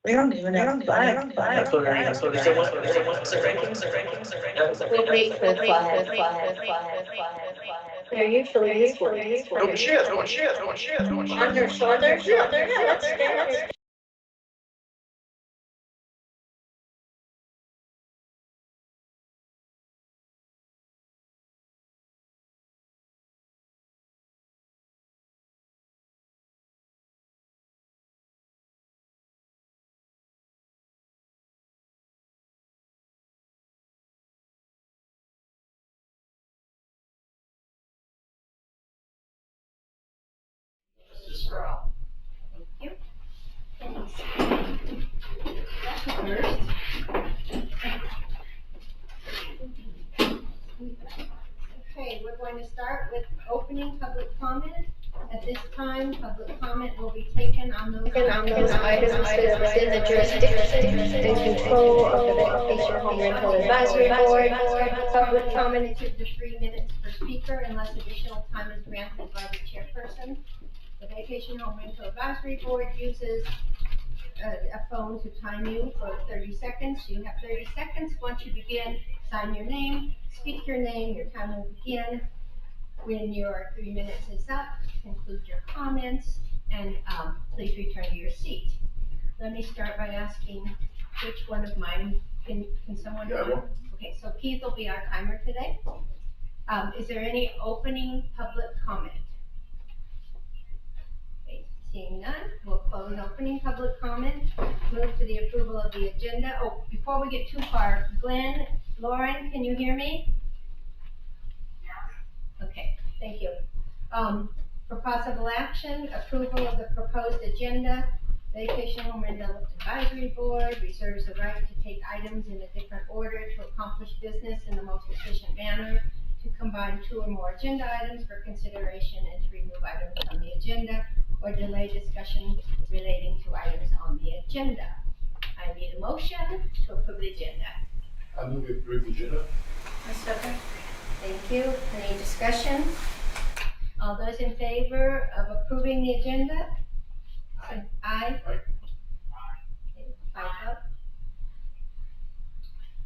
We don't even have flag. We'll wait for the flag. There usually is one. Oh shit, oh shit, oh shit, oh shit. On your shoulder? Yeah, that's standard. Okay, we're going to start with opening public comment. At this time, public comment will be taken on those Items that is within the jurisdiction and control of the Vacation Home Rental Advisory Board. Public comment. limited to 3 minutes per speaker unless additional time is granted by the chairperson. The Vacation Home Rental Advisory Board uses a phone to time you for 30 seconds. You have 30 seconds. Once you begin, sign your name, speak your name, your time will begin. When your 3 minutes is up, conclude your comments, and please return to your seat. Let me start by asking which one of mine, can someone? Yeah. Okay, so Keith will be our timer today. Is there any opening public comment? Okay, seeing none, we'll close opening public comment, move to the approval of the agenda. Oh, before we get too far, Glenn, Lauren, can you hear me? Okay, thank you. For possible action, approval of the proposed agenda, Vacation Home Rental Advisory Board reserves the right to take items in a different order to accomplish business in the most efficient manner, to combine 2 or more agenda items for consideration, and to remove items from the agenda or delay discussion relating to items on the agenda. I need a motion to approve the agenda. I move to approve the agenda. A second. Thank you. Any discussion? All those in favor of approving the agenda? Aye. Aye. Aye. Okay, 5 up.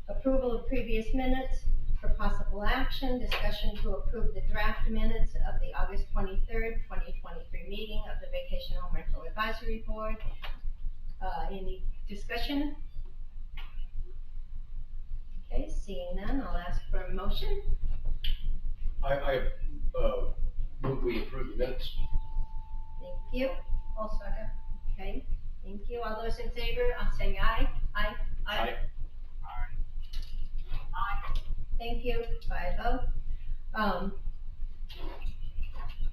Approval of previous minutes for possible action, discussion to approve the draft minutes of the August 23rd, 2023 meeting of the Vacation Home Rental Advisory Board. Any discussion? Okay, seeing none, I'll ask for a motion. I move we approve the minutes. Thank you. I'll second. Okay, thank you. All those in favor, I'm saying aye. Aye. Aye. Thank you. 5-0.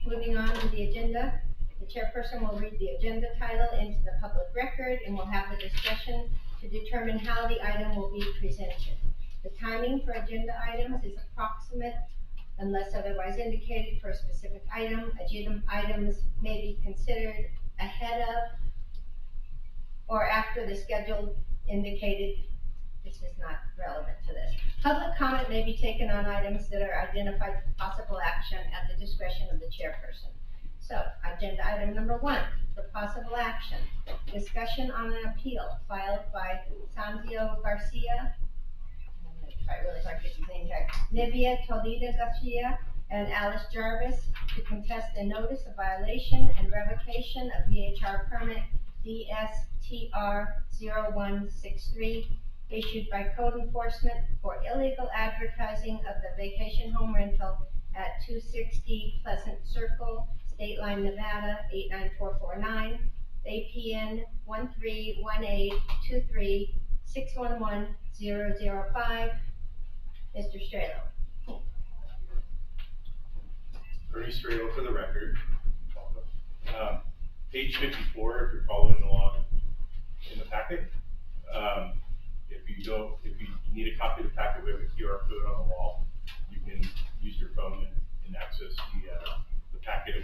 Moving on to the agenda, the chairperson will read the agenda title into the public record and will have the discussion to determine how the item will be presented. The timing for agenda items is approximate unless otherwise indicated for a specific item. Agenda items may be considered ahead of or after the schedule indicated. This is not relevant to this. Public comment may be taken on items that are identified for possible action at the discretion of the chairperson. So, agenda item number 1, for possible action, discussion on an appeal filed by Sanzio Garcia, I really hard to get his name here, Nivea Toledo Garcia, and Alice Jarvis to contest a notice of violation and revocation of VHR permit DSTR 0163 issued by code enforcement for illegal advertising of the vacation home rental at 260 Pleasant Circle, State Line, Nevada 89449, APN 1318236111005. Mr. Strelo. Bernie Strelo for the record. Page 54, if you're following along in the packet. If you need a copy of the packet, we have a QR code on the wall. You can use your phone and access the packet.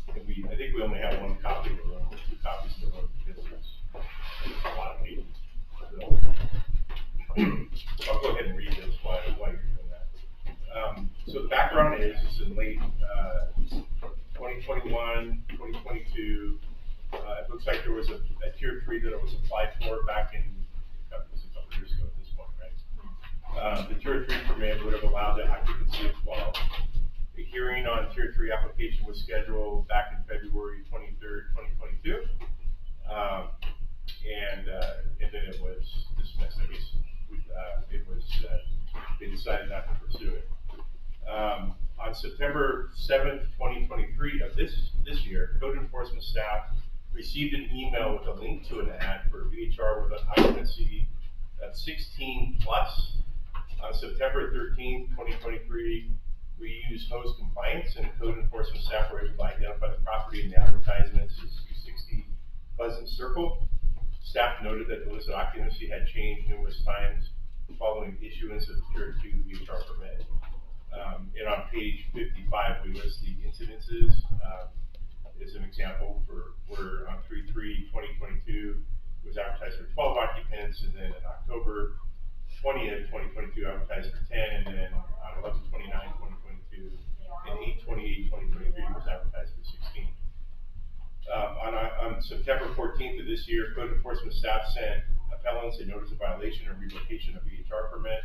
I think we only have 1 copy in the room, 2 copies in the room because there's a lot of pages. So I'll go ahead and read this while you're doing that. So the background is in late 2021, 2022, It looks like there was a tier 3 that it was applied for back in, it was a couple years ago at this point, right? The tier 3 permit would have allowed the occupancy of 12. The hearing on tier 3 application was scheduled back in February 23rd, 2022. And then it was dismissed. I guess they decided not to pursue it. On September 7th, 2023 of this year, code enforcement staff received an email with a link to an ad for VHR with an occupancy of 16 plus. On September 13th, 2023, we used host compliance, and code enforcement staff were able to identify the property in the advertisements as 260 Pleasant Circle. Staff noted that the listed occupancy had changed numerous times following issuance of the Tier 2 VHR permit. And on page 55, we list the incidences as an example for where on 3/3/2022 it was advertised for 12 occupants, and then in October 20th, 2022 advertised for 10, and then on 11/29/2022 and 8/28/2023 was advertised for 16. On September 14th of this year, code enforcement staff sent appellants a notice of violation and revocation of VHR permit.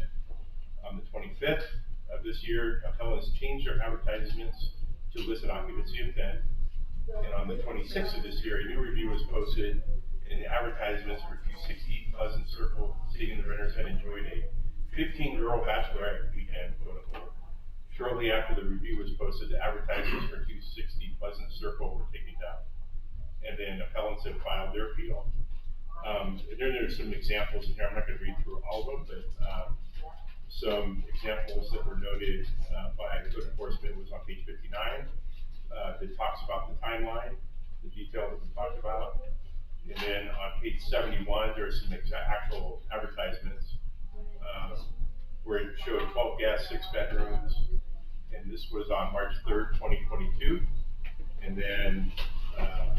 On the 25th of this year, appellants changed their advertisements to list an occupancy of 10. And on the 26th of this year, a new review was posted, and the advertisements for 260 Pleasant Circle, stating the renters had enjoyed a 15-girl bachelorette weekend, quote unquote. Shortly after the review was posted, the advertisements for 260 Pleasant Circle were taken down. And then appellants have filed their appeal. There's some examples in here. I'm not going to read through all of them, but some examples that were noted by code enforcement was on page 59. That talks about the timeline, the detail that we talked about. And then on page 71, there's some actual advertisements where it showed 12 guests, 6 bedrooms. And this was on March 3rd, 2022. And then on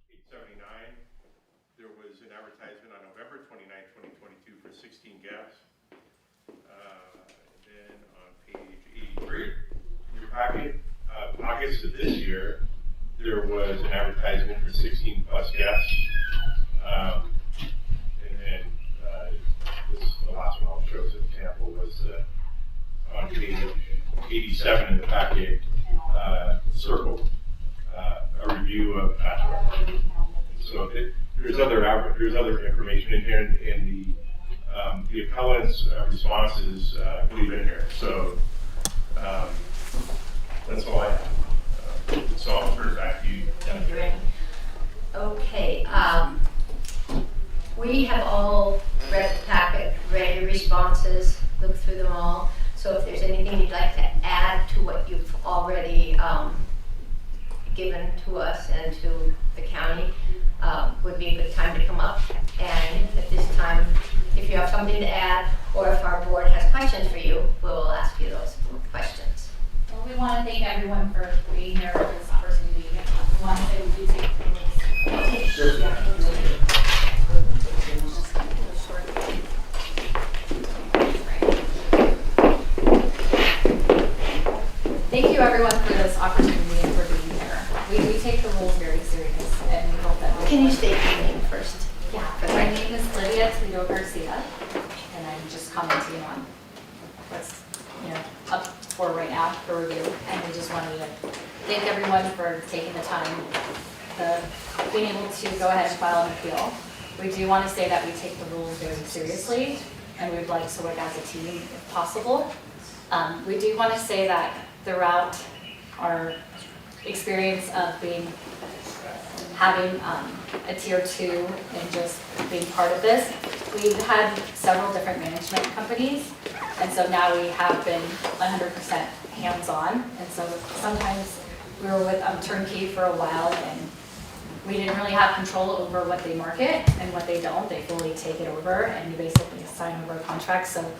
page 79, there was an advertisement on November 29th, 2022 for 16 guests. And then on page 83, in your packet, August of this year, there was an advertisement for 16 plus guests. And then the last one I'll show as an example was on page 87 in the packet, Circle, a review of bachelor. So there's other information in here, and the appellant's responses leave in here. So that's all I have. So I'll turn it back to you. Thank you, Randy. Okay, we have all read the packet, read your responses, looked through them all. So if there's anything you'd like to add to what you've already given to us and to the county, would be a good time to come up. And at this time, if you have something to add, or if our board has questions for you, we'll ask you those questions. Well, we want to thank everyone for being here for this opportunity. We want to say we do take Thank you everyone for this opportunity and for being here. We do take the rules very serious, and we hope that Can you state your name first? Yeah, my name is Lydia Toledo Garcia, and I'm just commenting on what's up for right now for review. And we just wanted to thank everyone for taking the time, being able to go ahead and file an appeal. We do want to say that we take the rules very seriously, and we would like to work as a team if possible. We do want to say that throughout our experience of having a tier 2 and just being part of this, we've had several different management companies, and so now we have been 100% hands-on. And so sometimes we were with Turnkey for a while, and we didn't really have control over what they market and what they don't. They fully take it over, and you basically sign over a contract. So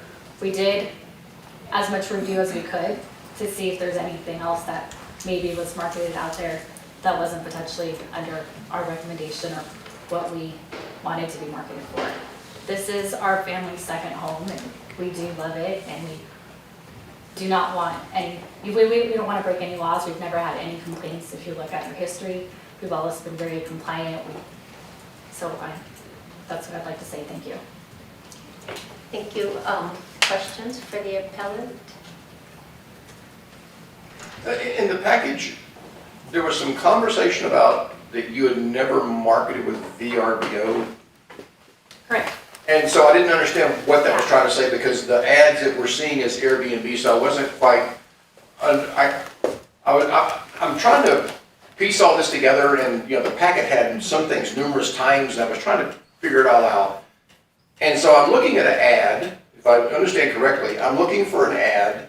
we did as much review as we could to see if there's anything else that maybe was marketed out there that wasn't potentially under our recommendation or what we wanted to be marketed for. This is our family's second home, and we do love it, and we do not want any, we don't want to break any laws. We've never had any complaints. If you look at our history, we've always been very compliant. That's what I'd like to say. Thank you. Thank you. Questions for the appellant? In the package, there was some conversation about that you had never marketed with VRBO. Correct. And so I didn't understand what that was trying to say, because the ads that we're seeing as Airbnb, so I wasn't quite, I'm trying to piece all this together, and the packet had some things numerous times, and I was trying to figure it all out. And so I'm looking at an ad, if I understand correctly, I'm looking for an ad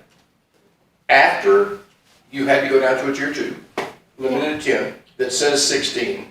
after you had to go down to a tier 2, limited to 10, that says 16.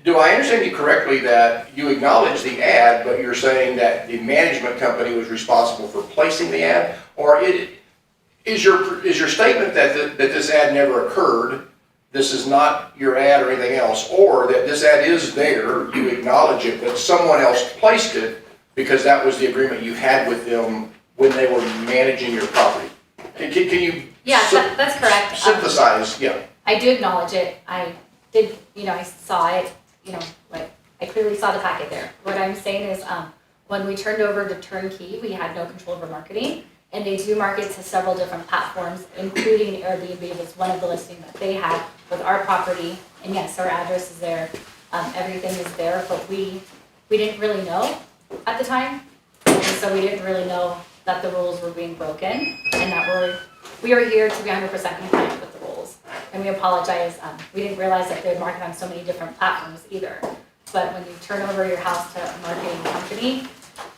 Do I understand you correctly that you acknowledge the ad, but you're saying that the management company was responsible for placing the ad? Or is your statement that this ad never occurred, this is not your ad or anything else, or that this ad is there, you acknowledge it, but someone else placed it because that was the agreement you had with them when they were managing your property? Can you That's correct. synthesize? I do acknowledge it. I did, I saw it, I clearly saw the packet there. What I'm saying is, when we turned over to Turnkey, we had no control over marketing, and they do market to several different platforms, including Airbnb was one of the listings that they had with our property. And yes, our address is there, everything is there, but we didn't really know at the time. And so we didn't really know that the rules were being broken, and that we are here to be 100% compliant with the rules. And we apologize, we didn't realize that they would market on so many different platforms either. But when you turn over your house to a marketing company,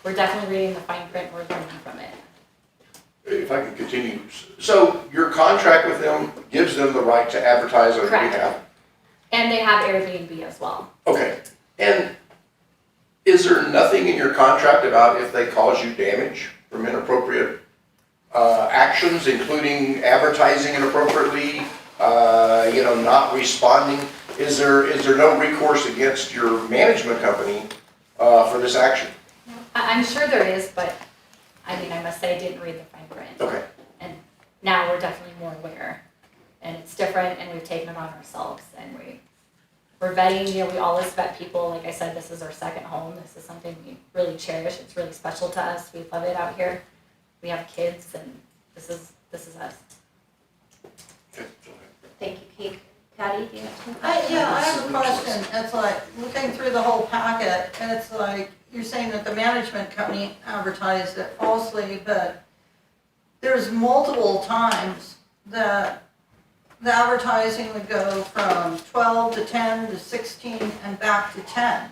we're definitely reading the fine print, we're learning from it. If I could continue, so your contract with them gives them the right to advertise on your Correct. behalf? And they have Airbnb as well. Okay, and is there nothing in your contract about if they cause you damage from inappropriate actions, including advertising inappropriately, not responding? Is there no recourse against your management company for this action? I'm sure there is, but I must say I didn't read the fine print. Okay. And now we're definitely more aware, and it's different, and we've taken it on ourselves, and we're vetting, we always vet people. Like I said, this is our second home. This is something we really cherish. It's really special to us. We love it out here. We have kids, and this is us. Thank you, Kate. Patty, do you have some I questions? have a question. It's like, looking through the whole packet, and it's like, you're saying that the management company advertised it falsely, but there's multiple times that the advertising would go from 12 to 10 to 16 and back to 10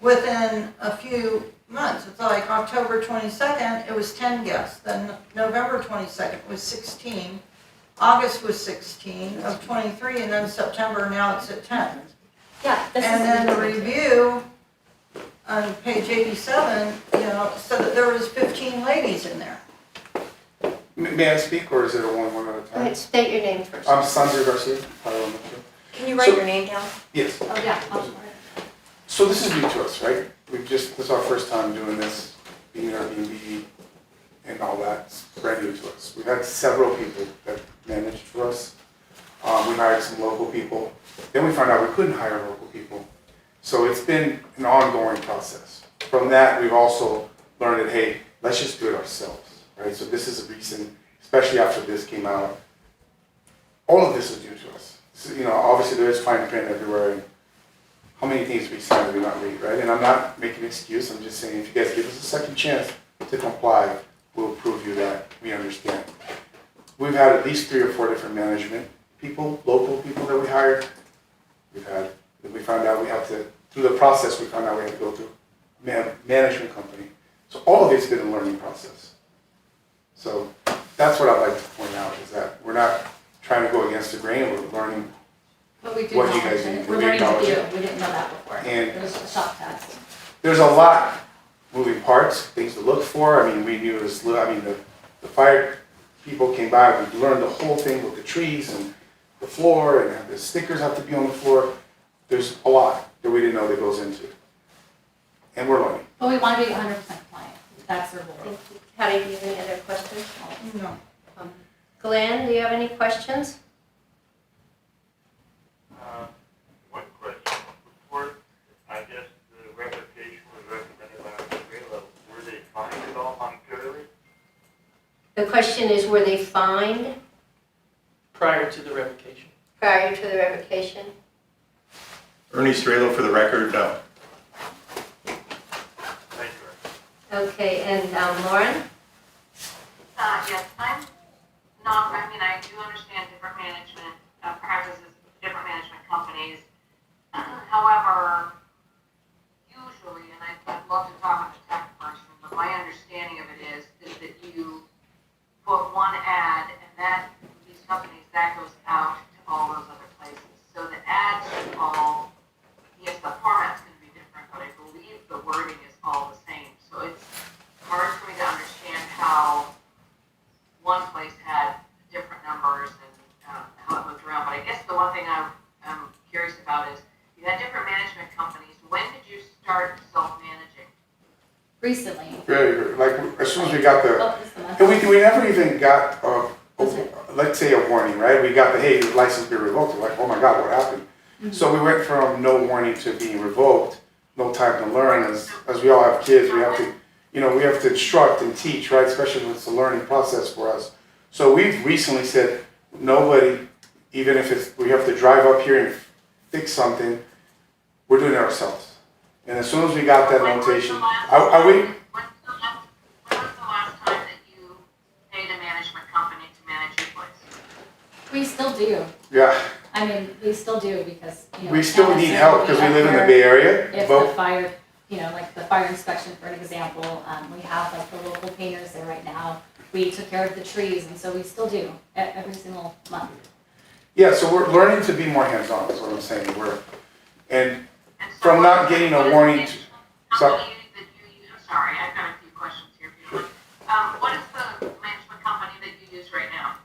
within a few months. It's like October 22nd, it was 10 guests, then November 22nd was 16, August was 16 of 23, and then September, now it's at 10. Yeah, this And is then the review on page 87, said that there was 15 ladies in there. May I speak, or is it a one at a Go time? ahead, state your name first. I'm Sandra Garcia. Can you write your name down? Yes. Oh, yeah. So this is new to us, right? This is our first time doing this, being Airbnb and all that. It's brand new to us. We've had several people that managed for us. We hired some local people. Then we found out we couldn't hire local people. So it's been an ongoing process. From that, we've also learned that, hey, let's just do it ourselves, right? So this is a reason, especially after this came out, all of this is new to us. So, obviously there is fine print everywhere, and how many things we sign that we not read, right? And I'm not making an excuse, I'm just saying, if you guys give us a second chance to comply, we'll prove you that we understand. We've had at least 3 or 4 different management people, local people that we hired. We found out we have to, through the process, we found out we had to go through management company. So all of it's been a learning process. So that's what I'd like to point out, is that we're not trying to go against the grain, we're learning. But we do What do you acknowledge guys it. need? We're We learning with acknowledge you. it. We didn't know that before. And- It was a shock to us. There's a lot moving parts, things to look for. We knew it was, the fire people came by, we learned the whole thing with the trees and the floor, and the stickers have to be on the floor. There's a lot that we didn't know that goes into it. And we're learning. But we want to be 100% compliant. That's their role. Thank you. Patty, do you have any other questions? No. Glenn, do you have any questions? One question. Before, I guess the revocation was recommended by the Trello, were they fined at all monetarily? The question is, were they fined Prior to the revocation. prior to the revocation? Ernie Strelo, for the record, no. Thank you. Okay, and Lauren? Yes, I'm not, I mean, I do understand different management practices, different management companies. However, usually, and I'd love to talk with the tech person, but my understanding of it is that you put one ad and that, these companies, that goes out to all those other places. So the ads all, yes, the format's gonna be different, but I believe the wording is all the same. So it's hard for me to understand how one place had different numbers and how it moved around. But I guess the one thing I'm curious about is you had different management companies. When did you start self-managing? Recently. Very, like, as soon as we got the, Oh, just a month. and we never even got, let's say a warning, right? We got the, hey, your license be revoked. We're like, oh my God, what happened? So we went from no warning to being revoked, no time to learn. As we all have kids, we have to, we have to instruct and teach, right? Especially when it's a learning process for us. So we've recently said, nobody, even if we have to drive up here and fix something, we're doing it ourselves. And as soon as we got that notation, are we? When was the last time that you paid a management company to manage your place? We still do. Yeah, I mean, we still do because, we still need help because we live in the Bay Area. If the fire, like the fire inspection, for an example, we have like the local painters there right now. We took care of the trees, and so we still do every single month. Yeah, so we're learning to be more hands-on, is what I'm saying. And And so from not what- getting what a is warning, the so, company that you use? I'm sorry, I've got a few questions here. If you don't mind. What is the management company that you use right now?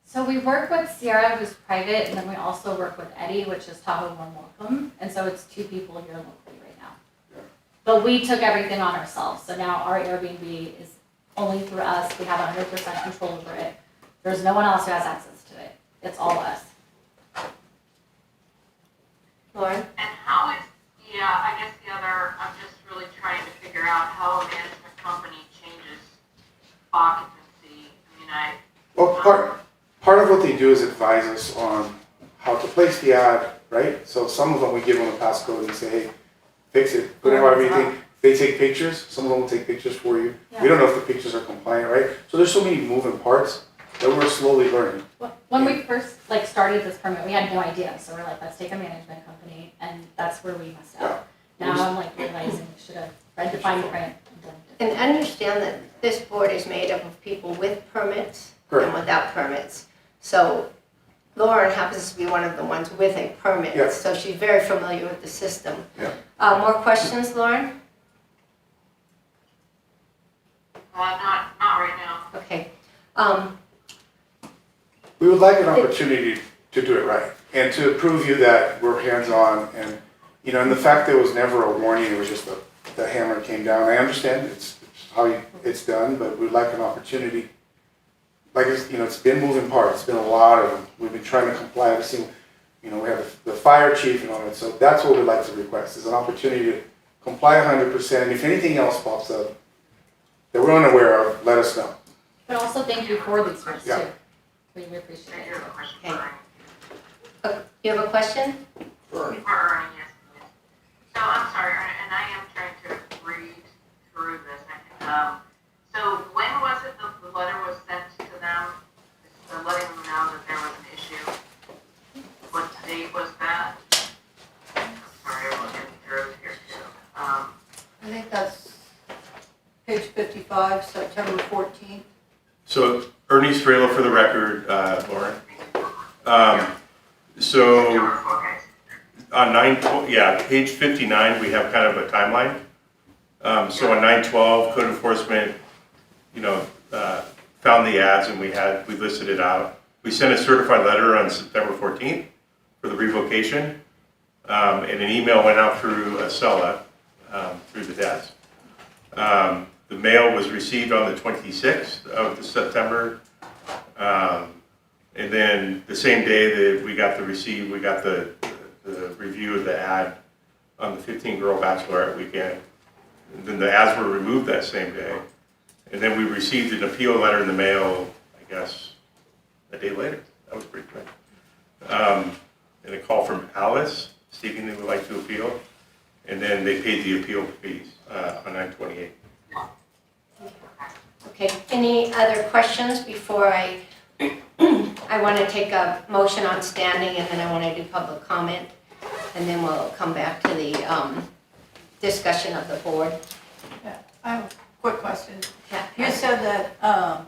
So we work with Sierra, who's private, and then we also work with Eddie, which is Tahoe One Welcome, and so it's 2 people here locally right now. Yeah. But we took everything on ourselves, so now our Airbnb is only through us, we have 100% control over it. There's no one else who has access to it, it's all us. Lauren? And how is, I guess I'm just really trying to figure out how a management company changes occupancy. I mean, well, part of what they do is advise us on how to place the ad, right? So some of them, we give them a passcode and say, hey, fix it, put in everything. They take pictures, some of them will take pictures for you. Yeah. We don't know if the pictures are compliant, right? So there's so many moving parts that we're slowly learning. When we first started this permit, we had no idea, so we're like, let's take a management company, and that's where we messed up. Now I'm like realizing we should have read the fine print and done it. And understand that this board is made up of people with permits and Correct. without permits. So Lauren happens to be one of the ones with a permit, Yeah. so she's very familiar with the system. Yeah. More questions, Lauren? not right now. Okay. We would like an opportunity to do it right and to prove you that we're hands-on and, and the fact there was never a warning, it was just the hammer came down. I understand it's how it's done, but we'd like an opportunity. Like, it's been moving parts, it's been a lot of them. We've been trying to comply, we have the fire chief and all that, so that's what we'd like to request, is an opportunity to comply 100%, and if anything else pops up that we're unaware of, let us know. But also thank you for these words too. Yeah. We appreciate I it. do have a question for Okay. Ernie. You have a question? Bernie. For Ernie, yes, please. So I'm sorry, Ernie, and I am trying to read through this. So when was it the letter was sent to them, letting them know that there was an issue? What date was that? I'm sorry, I'm looking through here too. I think that's page 55, September 14th. So Ernie Strelo, for the record, Lauren. So Okay. on page 59, we have kind of a timeline. So on 9/12, code enforcement, found the ads and we listed it out. We sent a certified letter on September 14th for the revocation. And an email went out through Acela, through the dads. The mail was received on the 26th of September. And then the same day that we got the receipt, we got the review of the ad on the 15-girl bachelorette weekend. And then the ads were removed that same day. And then we received an appeal letter in the mail, I guess, a day later. That was pretty quick. And a call from Alice stating they would like to appeal. And then they paid the appeal fees on 9/28. Okay, any other questions before I want to take a motion on standing, and then I want to do public comment, and then we'll come back to the discussion of the board. Yeah, I have a quick question. Yeah. You said that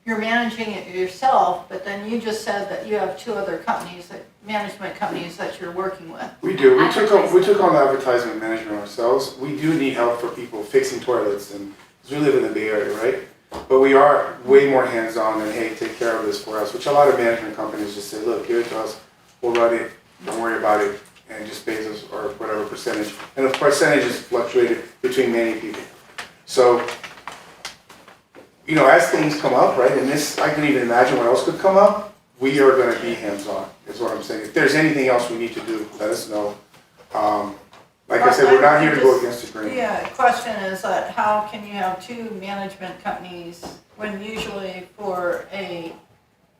you're managing it yourself, but then you just said that you have two other companies, management companies that you're working with. We do. We took on the advertisement management ourselves. We do need help for people fixing toilets, and because we live in the Bay Area, right? But we are way more hands-on than, hey, take care of this for us, which a lot of management companies just say, look, give it to us, we'll run it, don't worry about it, and just pays us or whatever percentage. And the percentage is fluctuated between many people. So, you know, as things come up, right, and this, I can even imagine what else could come up, we are gonna be hands-on, is what I'm saying. If there's anything else we need to do, let us know. Like I said, we're not here to go against the grain. Yeah, question is that how can you have two management companies when usually for a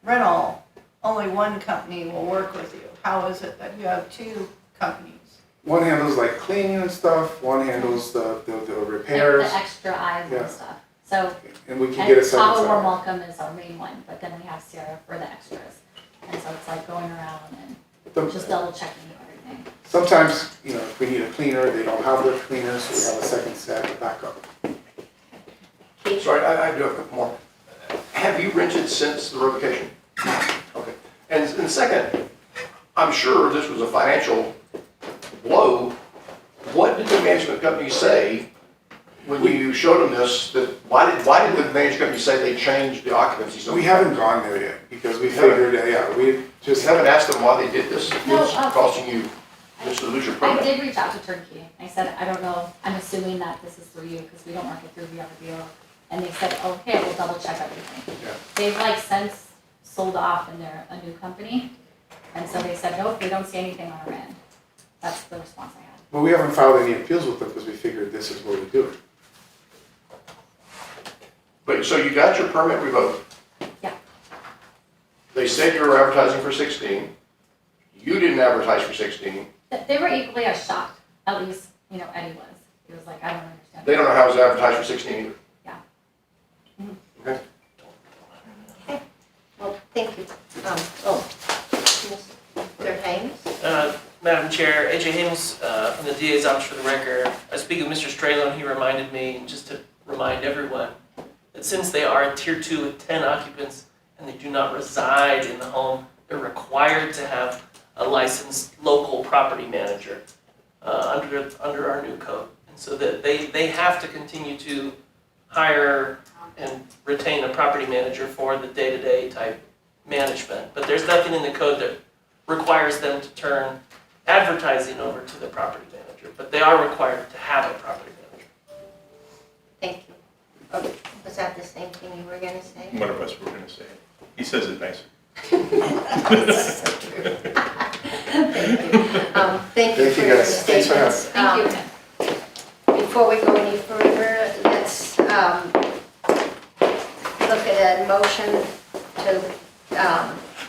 rental, only one company will work with you? How is it that you have two companies? One handles like cleaning and stuff, one handles the repairs, The extra eyes Yeah. and stuff. So, and we can get a and second Tahoe Warm side. Welcome is our main one, but then we have Sierra for the extras. And so it's like going around and just double checking everything. Sometimes, you know, if we need a cleaner, they don't have their cleaner, so we have a second set of backup. Sorry, I do have a couple more. Have you rented since the revocation? Okay. And second, I'm sure this was a financial blow. What did the management company say when you showed them this? Why did the management company say they changed the occupancy? So We haven't gone there yet, because we figured, we just just haven't asked them why they did this. If No, it's costing you just to lose your I permit. did reach out to Turnkey. I said, I don't know, I'm assuming that this is through you because we don't work it through VRBO. And they said, okay, we'll double check everything. Yeah. They've like since sold off and they're a new company. And so they said, nope, we don't see anything on our end. That's the response I had. But we haven't filed any appeals with them, because we figured this is what we do. But, so you got your permit revoked? Yeah. They said you were advertising for 16. You didn't advertise for 16. They were equally as shocked, at least, you know, Eddie was. He was like, I don't understand. They don't know how it was advertised for 16 either. Yeah. Okay. Well, thank you. Mr. Haynes? Madam Chair, AJ Haynes from the DA's office for the record. I speak with Mr. Stralon. He reminded me, just to remind everyone, that since they are a tier 2 with 10 occupants and they do not reside in the home, they're required to have a licensed local property manager under our new code. And so that they have to continue to hire and retain a property manager for the day-to-day type management. But there's nothing in the code that requires them to turn advertising over to the property manager, but they are required to have a property manager. Thank you. Oh, was that the same thing you were gonna say? One of us were going to say it. He says it nicer. Thank you for your guys. Thanks for having statements. Thank you. Before we go any further, let's look at a motion to,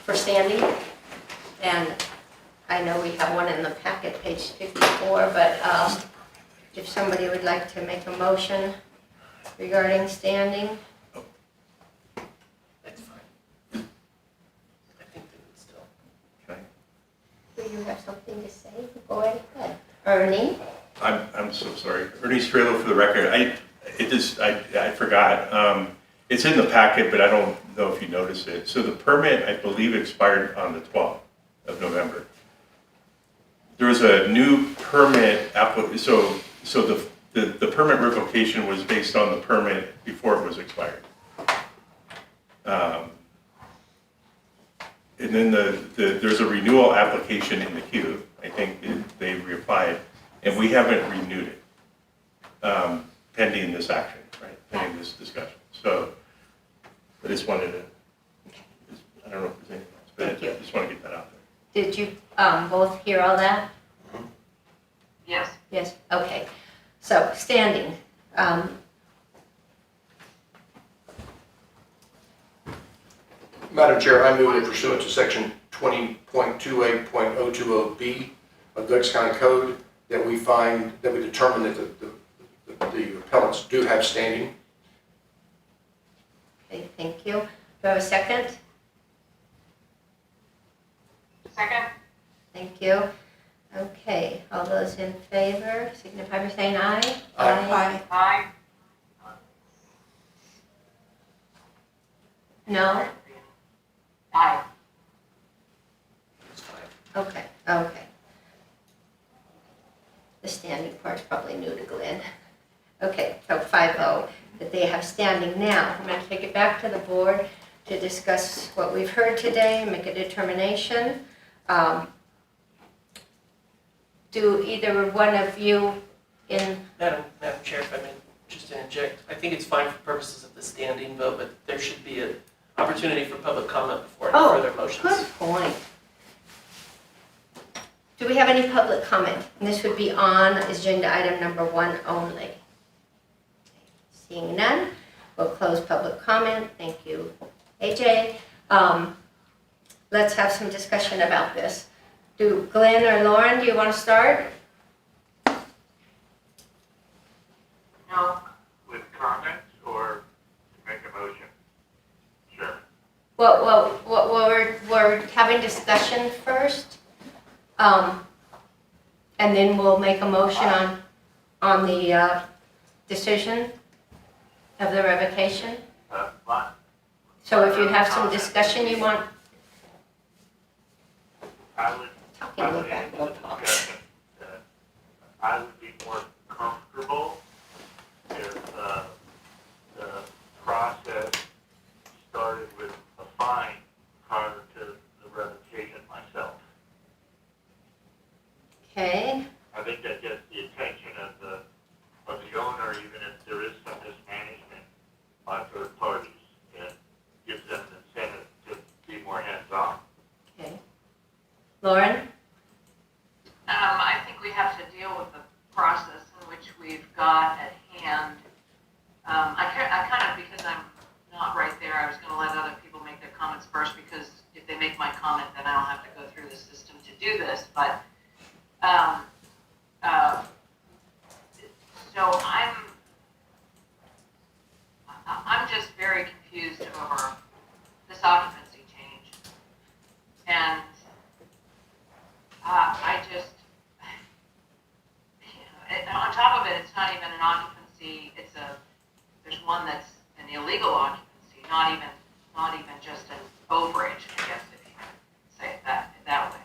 for standing. And I know we have one in the packet, page 54, but if somebody would like to make a motion regarding standing. That's fine. I think they would still. Okay. Do you have something to say? Go ahead. Ernie? I'm so sorry. Ernie Strelo for the record. I forgot. It's in the packet, but I don't know if you noticed it. So the permit, I believe, expired on the 12th of November. There was a new permit so the permit revocation was based on the permit before it was expired. And then there's a renewal application in the queue. I think they reapplied, and we haven't renewed it. pending this action, right, pending this discussion. So I just wanted to, I don't know if there's anything else, but Thank you. I just want to get that out there. Did you both hear all that? Yes. Yes, okay. So, standing. Madam Chair, I move that pursuant to section 20.28.020B of Dutchess County Code, that we determine that the appellants do have standing. Okay, thank you. Do I have a second? Second? Thank you. Okay, all those in favor signify by saying aye. Aye. Aye. No? Aye. It's fine. Okay. The standing part's probably new to Glenn. Okay, so 5-0, that they have standing now. I'm going to take it back to the board to discuss what we've heard today, make a determination. Do either one of you Madam Chair, if I may just interject, I think it's fine for purposes of the standing vote, but there should be an opportunity for public comment before any further motions. Good point. Do we have any public comment? And this would be on agenda item number 1 only. Seeing none, we'll close public comment. Thank you, AJ. Let's have some discussion about this. Do Glenn or Lauren, do you want to start? No. With comments or to make a motion? Sure. Well, we're having discussion first. And then we'll make a motion on the decision of the revocation. Fine. So if you have some discussion you want, I would, talking in the back, we'll talk. I would be more comfortable if the process started with a fine prior to the revocation myself. Okay, I think that gets the attention of the owner, even if there is some mismanagement by third parties, and gives them an incentive to be more hands-on. okay. Lauren? I think we have to deal with the process in which we've got at hand. I kind of, because I'm not right there, I was going to let other people make their comments first, because if they make my comment, then I don't have to go through the system to do this. But so I'm just very confused over this occupancy change, and I just, on top of it, it's not even an occupancy, there's one that's an illegal occupancy, not even just an overage, I guess, if you say it that way.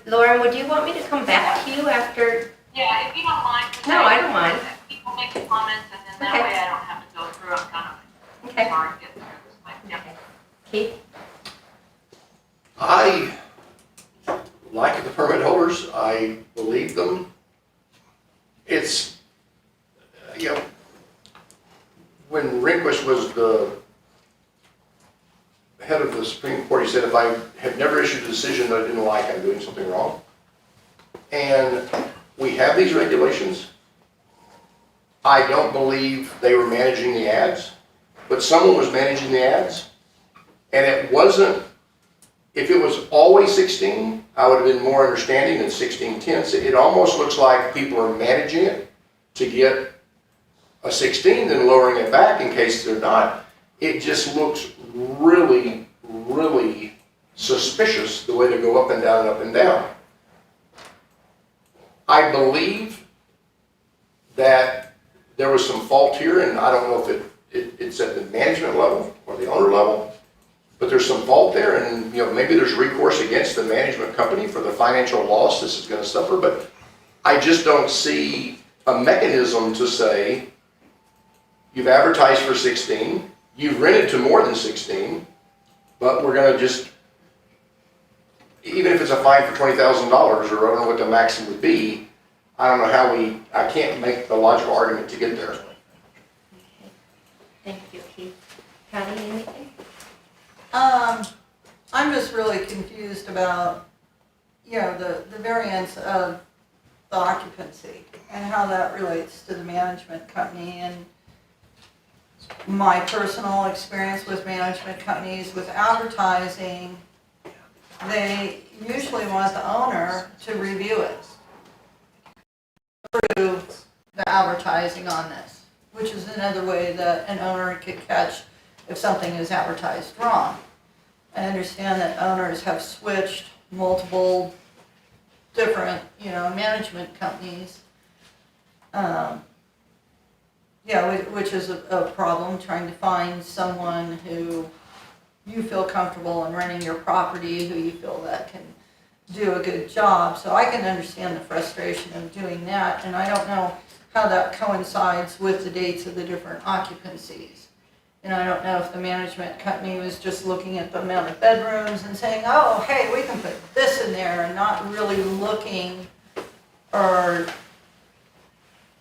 Lauren, would you want me to come back to you after? Yeah, if you don't mind. 'Cause No, I don't mind. People make the comments, and then that Okay. way I don't have to go through, I'm kind of Okay. sorry to get through this, but, yeah. Keith? I like the permit holders, I believe them. It's, when Rehnquist was the head of the Supreme Court, he said, if I have never issued a decision that I didn't like, I'm doing something wrong. And we have these regulations. I don't believe they were managing the ads, but someone was managing the ads. And it wasn't, if it was always 16, I would have been more understanding than 1610. It almost looks like people are managing it to get a 16, then lowering it back in case they're not. It just looks really, really suspicious the way they go up and down and up and down. I believe that there was some fault here, and I don't know if it's at the management level or the owner level, but there's some fault there, and maybe there's recourse against the management company for the financial loss this is going to suffer, but I just don't see a mechanism to say, you've advertised for 16, you've rented to more than 16, but we're going to just, even if it's a fine for $20,000, or I don't know what the maximum would be, I don't know how I can't make the logical argument to get there. Thank you, Keith. Patty, anything? I'm just really confused about, the variance of the occupancy and how that relates to the management company. And my personal experience with management companies with advertising, they usually want the owner to review it, approve the advertising on this, which is another way that an owner could catch if something is advertised wrong. I understand that owners have switched multiple different, management companies. Which is a problem, trying to find someone who you feel comfortable in renting your property, who you feel that can do a good job. So I can understand the frustration of doing that, and I don't know how that coincides with the dates of the different occupancies. And I don't know if the management company was just looking at the amount of bedrooms and saying, oh, hey, we can put this in there, and not really looking or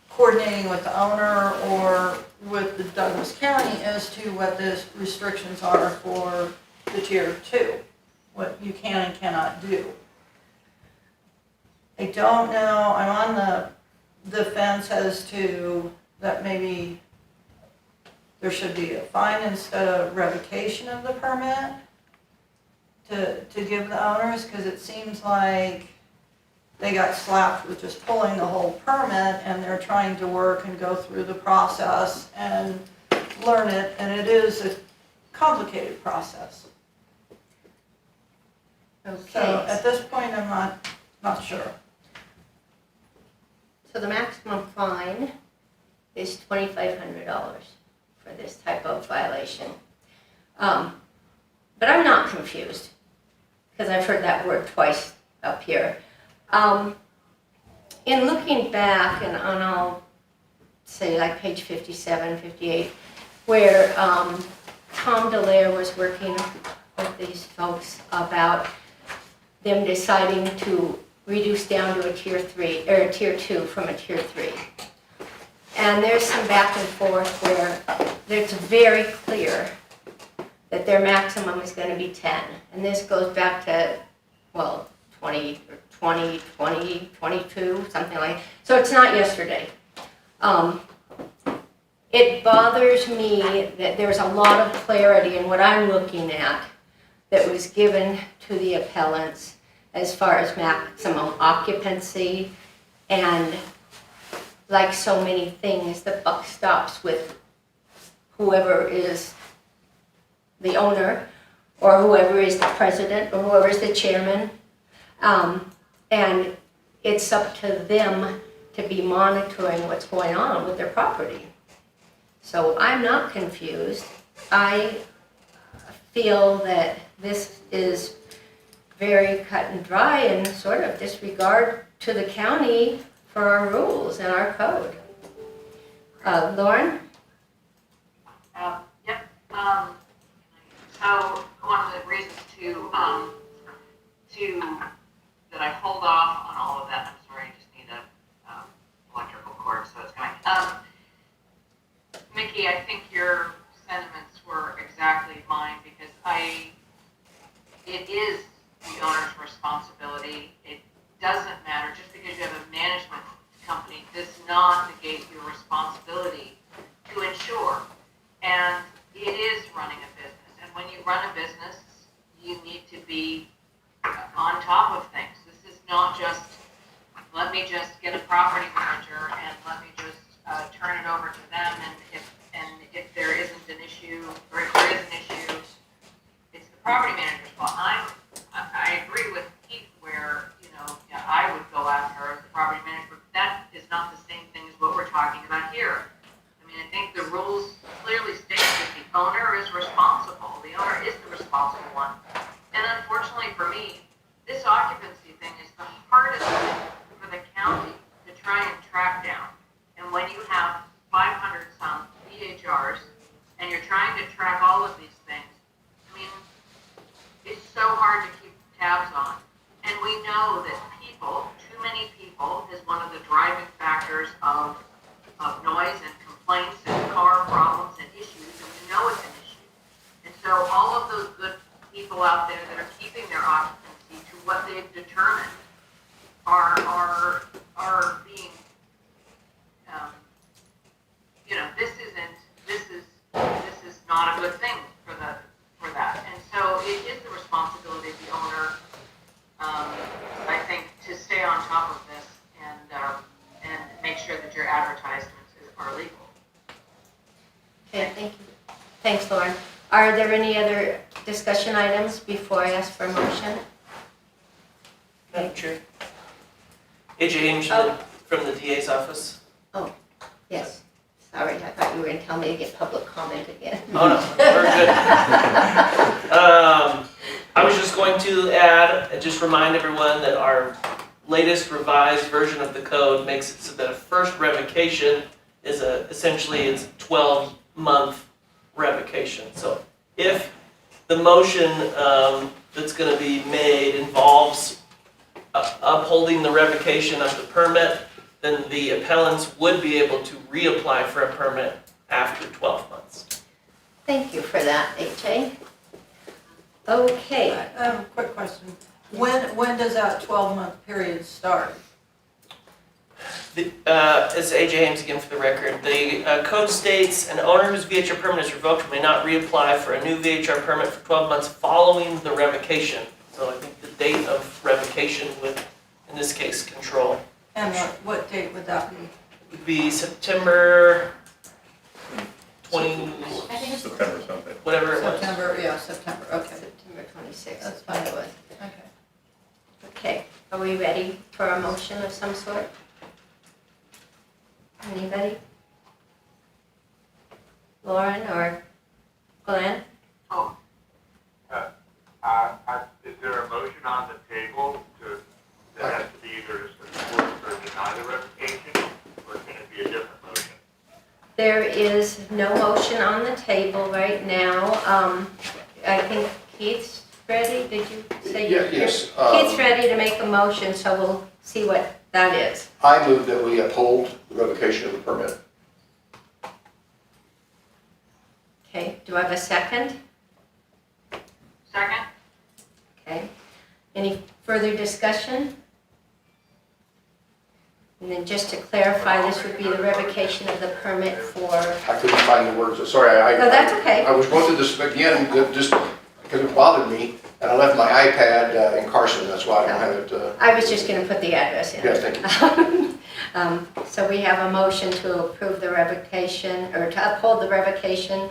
coordinating with the owner or with the Douglas County as to what the restrictions are for the tier 2, what you can and cannot do. I don't know, I'm on the fence as to that maybe there should be a fine instead of revocation of the permit to give the owners, because it seems like they got slapped with just pulling the whole permit, and they're trying to work and go through the process and learn it, and it is a complicated process. So at this point, I'm not sure. So the maximum fine is $2,500 for this type of violation. But I'm not confused, because I've heard that word twice up here. In looking back, and I'll say like page 57, 58, where Tom Delaire was working with these folks about them deciding to reduce down to a tier 3, or a tier 2 from a tier 3. And there's some back and forth where it's very clear that their maximum is going to be 10. And this goes back to, 20, 22, something like that. So it's not yesterday. It bothers me that there's a lot of clarity in what I'm looking at that was given to the appellants as far as maximum occupancy, and like so many things, the buck stops with whoever is the owner, or whoever is the president, or whoever is the chairman. And it's up to them to be monitoring what's going on with their property. So I'm not confused. I feel that this is very cut and dry and sort of disregard to the county for our rules and our code. Lauren? Yep. So one of the reasons that I hold off on all of that, I'm sorry, I just need a electrical cord, so it's going. Mickey, I think your sentiments were exactly mine, because it is the owner's responsibility. It doesn't matter, just because you have a management company does not negate your responsibility to insure. And it is running a business. And when you run a business, you need to be on top of things. This is not just, let me just get a property manager and let me just turn it over to them, and if there isn't an issue, or if there is an issue, it's the property manager's fault. I agree with Keith where, I would go after the property manager, but that is not the same thing as what we're talking about here. I mean, I think the rules clearly state that the owner is responsible. The owner is the responsible one. And unfortunately for me, this occupancy thing is the hardest thing for the county to try and track down. And when you have 500 some VHRs and you're trying to track all of these things, I mean, it's so hard to keep tabs on. And we know that too many people is one of the driving Thanks, Lauren. Are there any other discussion items before I ask for a motion? Madam Chair. AJ Ames from the DA's office. Yes. Sorry, I thought you were going to tell me to get public comment again. Oh, no, we're good. I was just going to add, and just remind everyone that our latest revised version of the code makes it so that a first revocation is essentially it's a 12-month revocation. So if the motion that's going to be made involves upholding the revocation of the permit, then the appellants would be able to reapply for a permit after 12 months. Thank you for that, AJ. Okay. I have a quick question. When does that 12-month period start? It's AJ Ames again for the record. The code states an owner whose VHR permit is revoked may not reapply for a new VHR permit for 12 months following the revocation. So I think the date of revocation would, in this case, control. And what date would that be? Would be September 20, I think it's September something. whatever it was. September, okay. September 26th. That's what it fine. was. Okay. Okay, are we ready for a motion of some sort? Anybody? Lauren or Glenn? Is there a motion on the table that has to be either support or deny the revocation, or can it be a different motion? There is no motion on the table right now. I think Keith's ready, did you say? Yes. Keith's ready to make a motion, so we'll see what that is. I move that we uphold the revocation of the permit. Okay, do I have a second? Second? Okay. Any further discussion? And then just to clarify, this would be the revocation of the permit for, I couldn't find the words, sorry, no, that's okay. I was going through this again, just because it bothered me, and I left my iPad in Carson, that's why I don't have it. I was just going to put the address in. Yes, thank you. So we have a motion to approve the revocation, or to uphold the revocation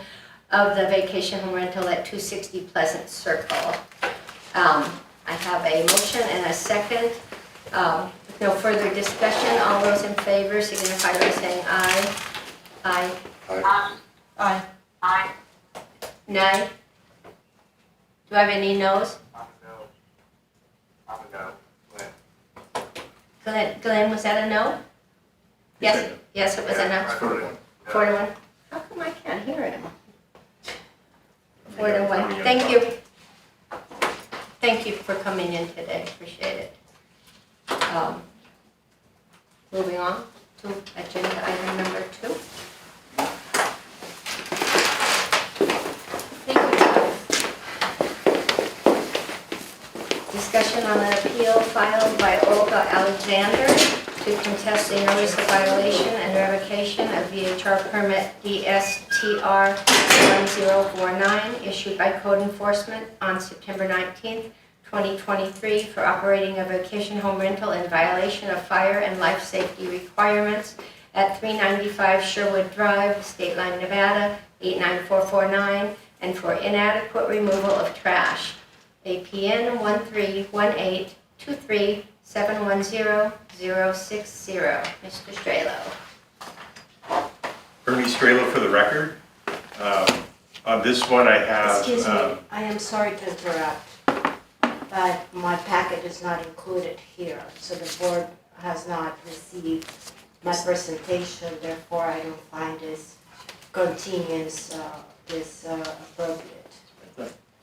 of the vacation home rental at 260 Pleasant Circle. I have a motion and a second. With no further discussion, all those in favor signify by saying aye. Aye. Aye. Aye. Nay? Do I have any noes? I'm a no. Glenn, was that a no? Yes, yes, it was a no. Yeah, 4 to 1. How come I can't hear him? 4 to 1. Thank you. Thank you for coming in today, appreciate it. Moving on to agenda item number 2. Thank you. Discussion on an appeal filed by Olga Alexander to contest a notice of violation and revocation of VHR permit DSTR 1049 issued by code enforcement on September 19th, 2023 for operating a vacation home rental in violation of fire and life safety requirements at 395 Sherwood Drive, State Line, Nevada 89449, and for inadequate removal of trash. APN 13182371060. Mr. Strelo. Ernie Strela for the record. On this one, I have. Excuse me, I am sorry to interrupt, but my packet is not included here, so the board has not received my presentation, therefore I don't find this continuance appropriate.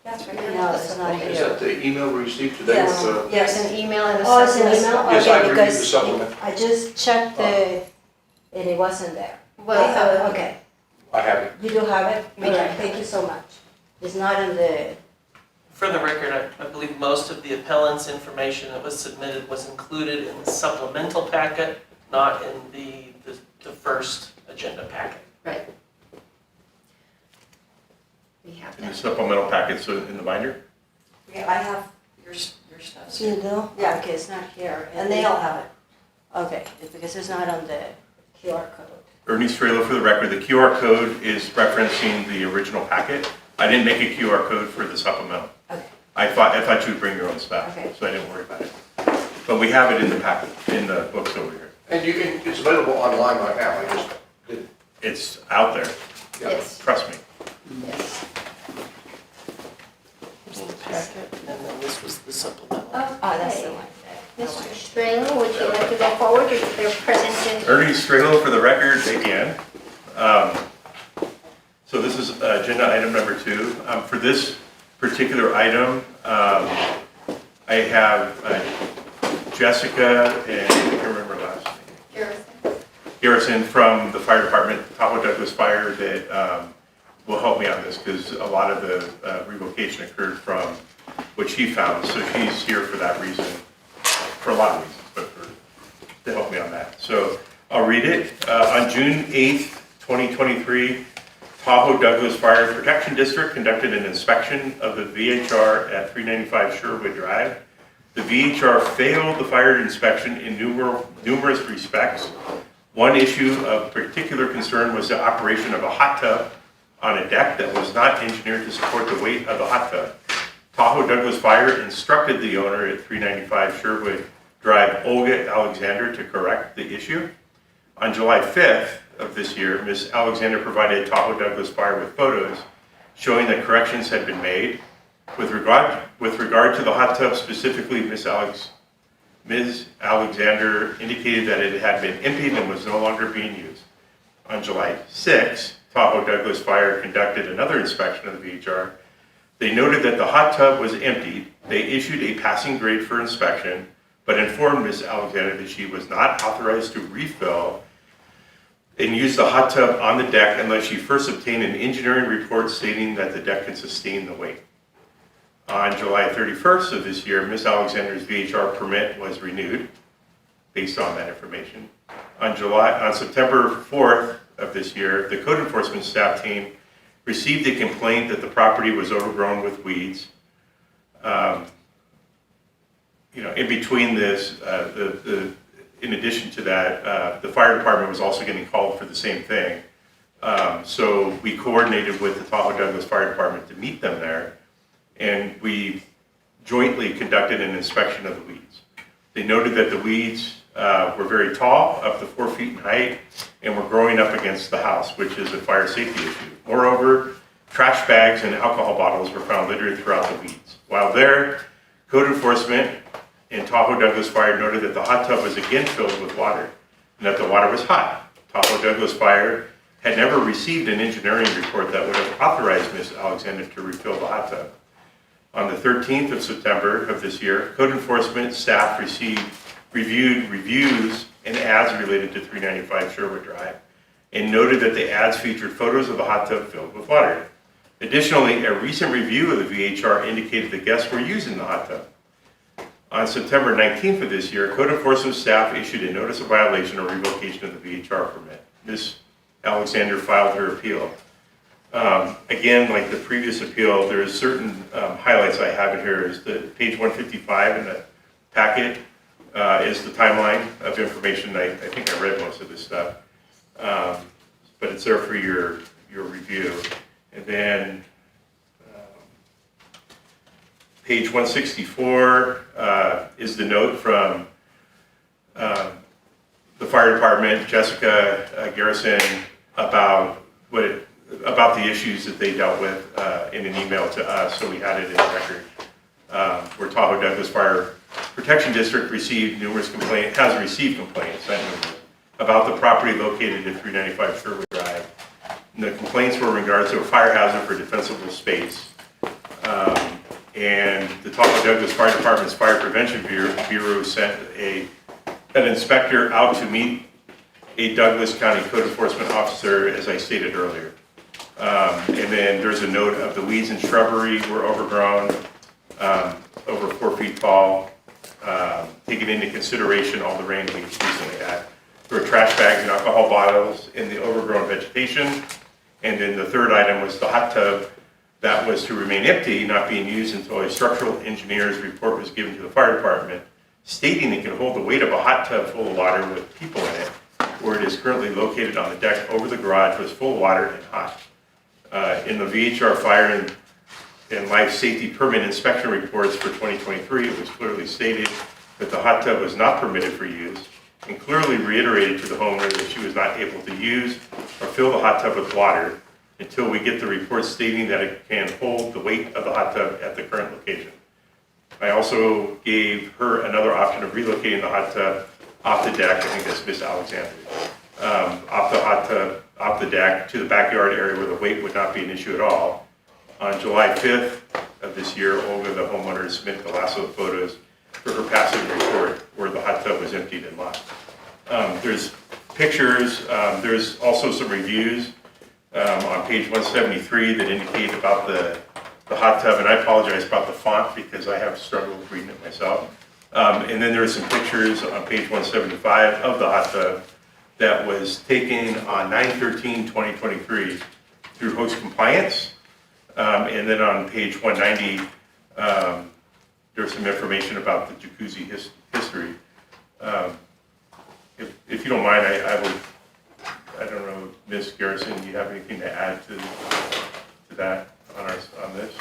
That's right. No, it's not Is here. that the email we received today? Yes. There's an email and a Oh, it's an supplement. email? Yes, I Okay, reviewed the because supplement. I just checked and it wasn't there. Well, Okay, I have it. you do have it? We All do. right, thank you so much. It's not in the, For the record, I believe most of the appellant's information that was submitted was included in the supplemental packet, not in the first agenda packet. Right. We have In the that. supplemental packets in the binder? yeah, I have, Your stuff. you do? Yeah, okay, it's not here. And they all have it. Okay, it's because it's not on the QR code. Ernie Strelo for the record. The QR code is referencing the original packet. I didn't make a QR code for the supplemental. Okay. I thought you would bring your own stuff, Okay. so I didn't worry about it. But we have it in the packet, in the books over here. And it's available online right now, I just didn't. It's out there, Yeah. Yes, trust me. yes. Here's the packet, and then this was the supplemental. Oh, that's the Okay. one. Mr. Strelo, would you like to go forward, or they're presenting? Ernie Strelo for the record again. So this is agenda item number 2. For this particular item, I have Jessica, and I can't remember her last name. Garrison from the fire department, Tahoe Douglas Fire, that will help me on this because a lot of the revocation occurred from what she found. So she's here for that reason, for a lot of reasons, but to help me on that. So I'll read it. On June 8th, 2023, Tahoe Douglas Fire Protection District conducted an inspection of the VHR at 395 Sherwood Drive. The VHR failed the fire inspection in numerous respects. One issue of particular concern was the operation of a hot tub on a deck that was not engineered to support the weight of the hot tub. Tahoe Douglas Fire instructed the owner at 395 Sherwood Drive, Olga Alexander, to correct the issue. On July 5th of this year, Ms. Alexander provided Tahoe Douglas Fire with photos showing that corrections had been made. With regard to the hot tub specifically, Ms. Alexander indicated that it had been emptied and was no longer being used. On July 6th, Tahoe Douglas Fire conducted another inspection of the VHR. They noted that the hot tub was emptied. They issued a passing grade for inspection, but informed Ms. Alexander that she was not authorized to refill and use the hot tub on the deck unless she first obtained an engineering report stating that the deck could sustain the weight. On July 31st of this year, Ms. Alexander's VHR permit was renewed based on that information. On September 4th of this year, the code enforcement staff team received a complaint that the property was overgrown with weeds. In between this, in addition to that, the fire department was also getting called for the same thing. So we coordinated with the Tahoe Douglas Fire Department to meet them there, and we jointly conducted an inspection of the weeds. They noted that the weeds were very tall, up to 4 feet in height, and were growing up against the house, which is a fire safety issue. Moreover, trash bags and alcohol bottles were found littered throughout the weeds. While there, code enforcement and Tahoe Douglas Fire noted that the hot tub was again filled with water, and that the water was hot. Tahoe Douglas Fire had never received an engineering report that would have authorized Ms. Alexander to refill the hot tub. On the 13th of September of this year, code enforcement staff reviewed reviews and ads related to 395 Sherwood Drive and noted that the ads featured photos of the hot tub filled with water. Additionally, a recent review of the VHR indicated the guests were using the hot tub. On September 19th of this year, code enforcement staff issued a notice of violation or revocation of the VHR permit. Ms. Alexander filed her appeal. Again, like the previous appeal, there's certain highlights I have in here. Is the page 155 in the packet is the timeline of information. I think I read most of this stuff, but it's there for your review. And then page 164 is the note from the fire department, Jessica Garrison, about the issues that they dealt with in an email to us, so we had it in the record. Where Tahoe Douglas Fire Protection District has received complaints, not numerous, about the property located at 395 Sherwood Drive. And the complaints were in regards to a fire hazard for defensible space. And the Tahoe Douglas Fire Department's Fire Prevention Bureau sent an inspector out to meet a Douglas County code enforcement officer, as I stated earlier. And then there's a note of the weeds and shrubbery were overgrown, over 4 feet tall, taking into consideration all the rain we recently had. There were trash bags and alcohol bottles in the overgrown vegetation. And then the third item was the hot tub that was to remain empty, not being used until a structural engineer's report was given to the fire department, stating it could hold the weight of a hot tub full of water with people in it. where it is currently located on the deck over the garage with full water and hot. In the VHR fire and life safety permit inspection reports for 2023, it was clearly stated that the hot tub was not permitted for use, and clearly reiterated to the homeowner that she was not able to use or fill the hot tub with water until we get the report stating that it can hold the weight of the hot tub at the current location. I also gave her another option of relocating the hot tub off the deck, I think that's Miss Alexander, off the hot tub, off the deck to the backyard area where the weight would not be an issue at all. On July 5th of this year, Olga, the homeowner, submitted the last of the photos for her passive report where the hot tub was emptied and locked. There's pictures, there's also some reviews on page 173 that indicate about the hot tub, and I apologize about the font because I have struggled with reading it myself. And then there's some pictures on page 175 of the hot tub that was taken on 9/13/2023 through host compliance. And then on page 190, there's some information about the jacuzzi history. If you don't mind, I don't know, Ms. Garrison, do you have anything to add to that on this?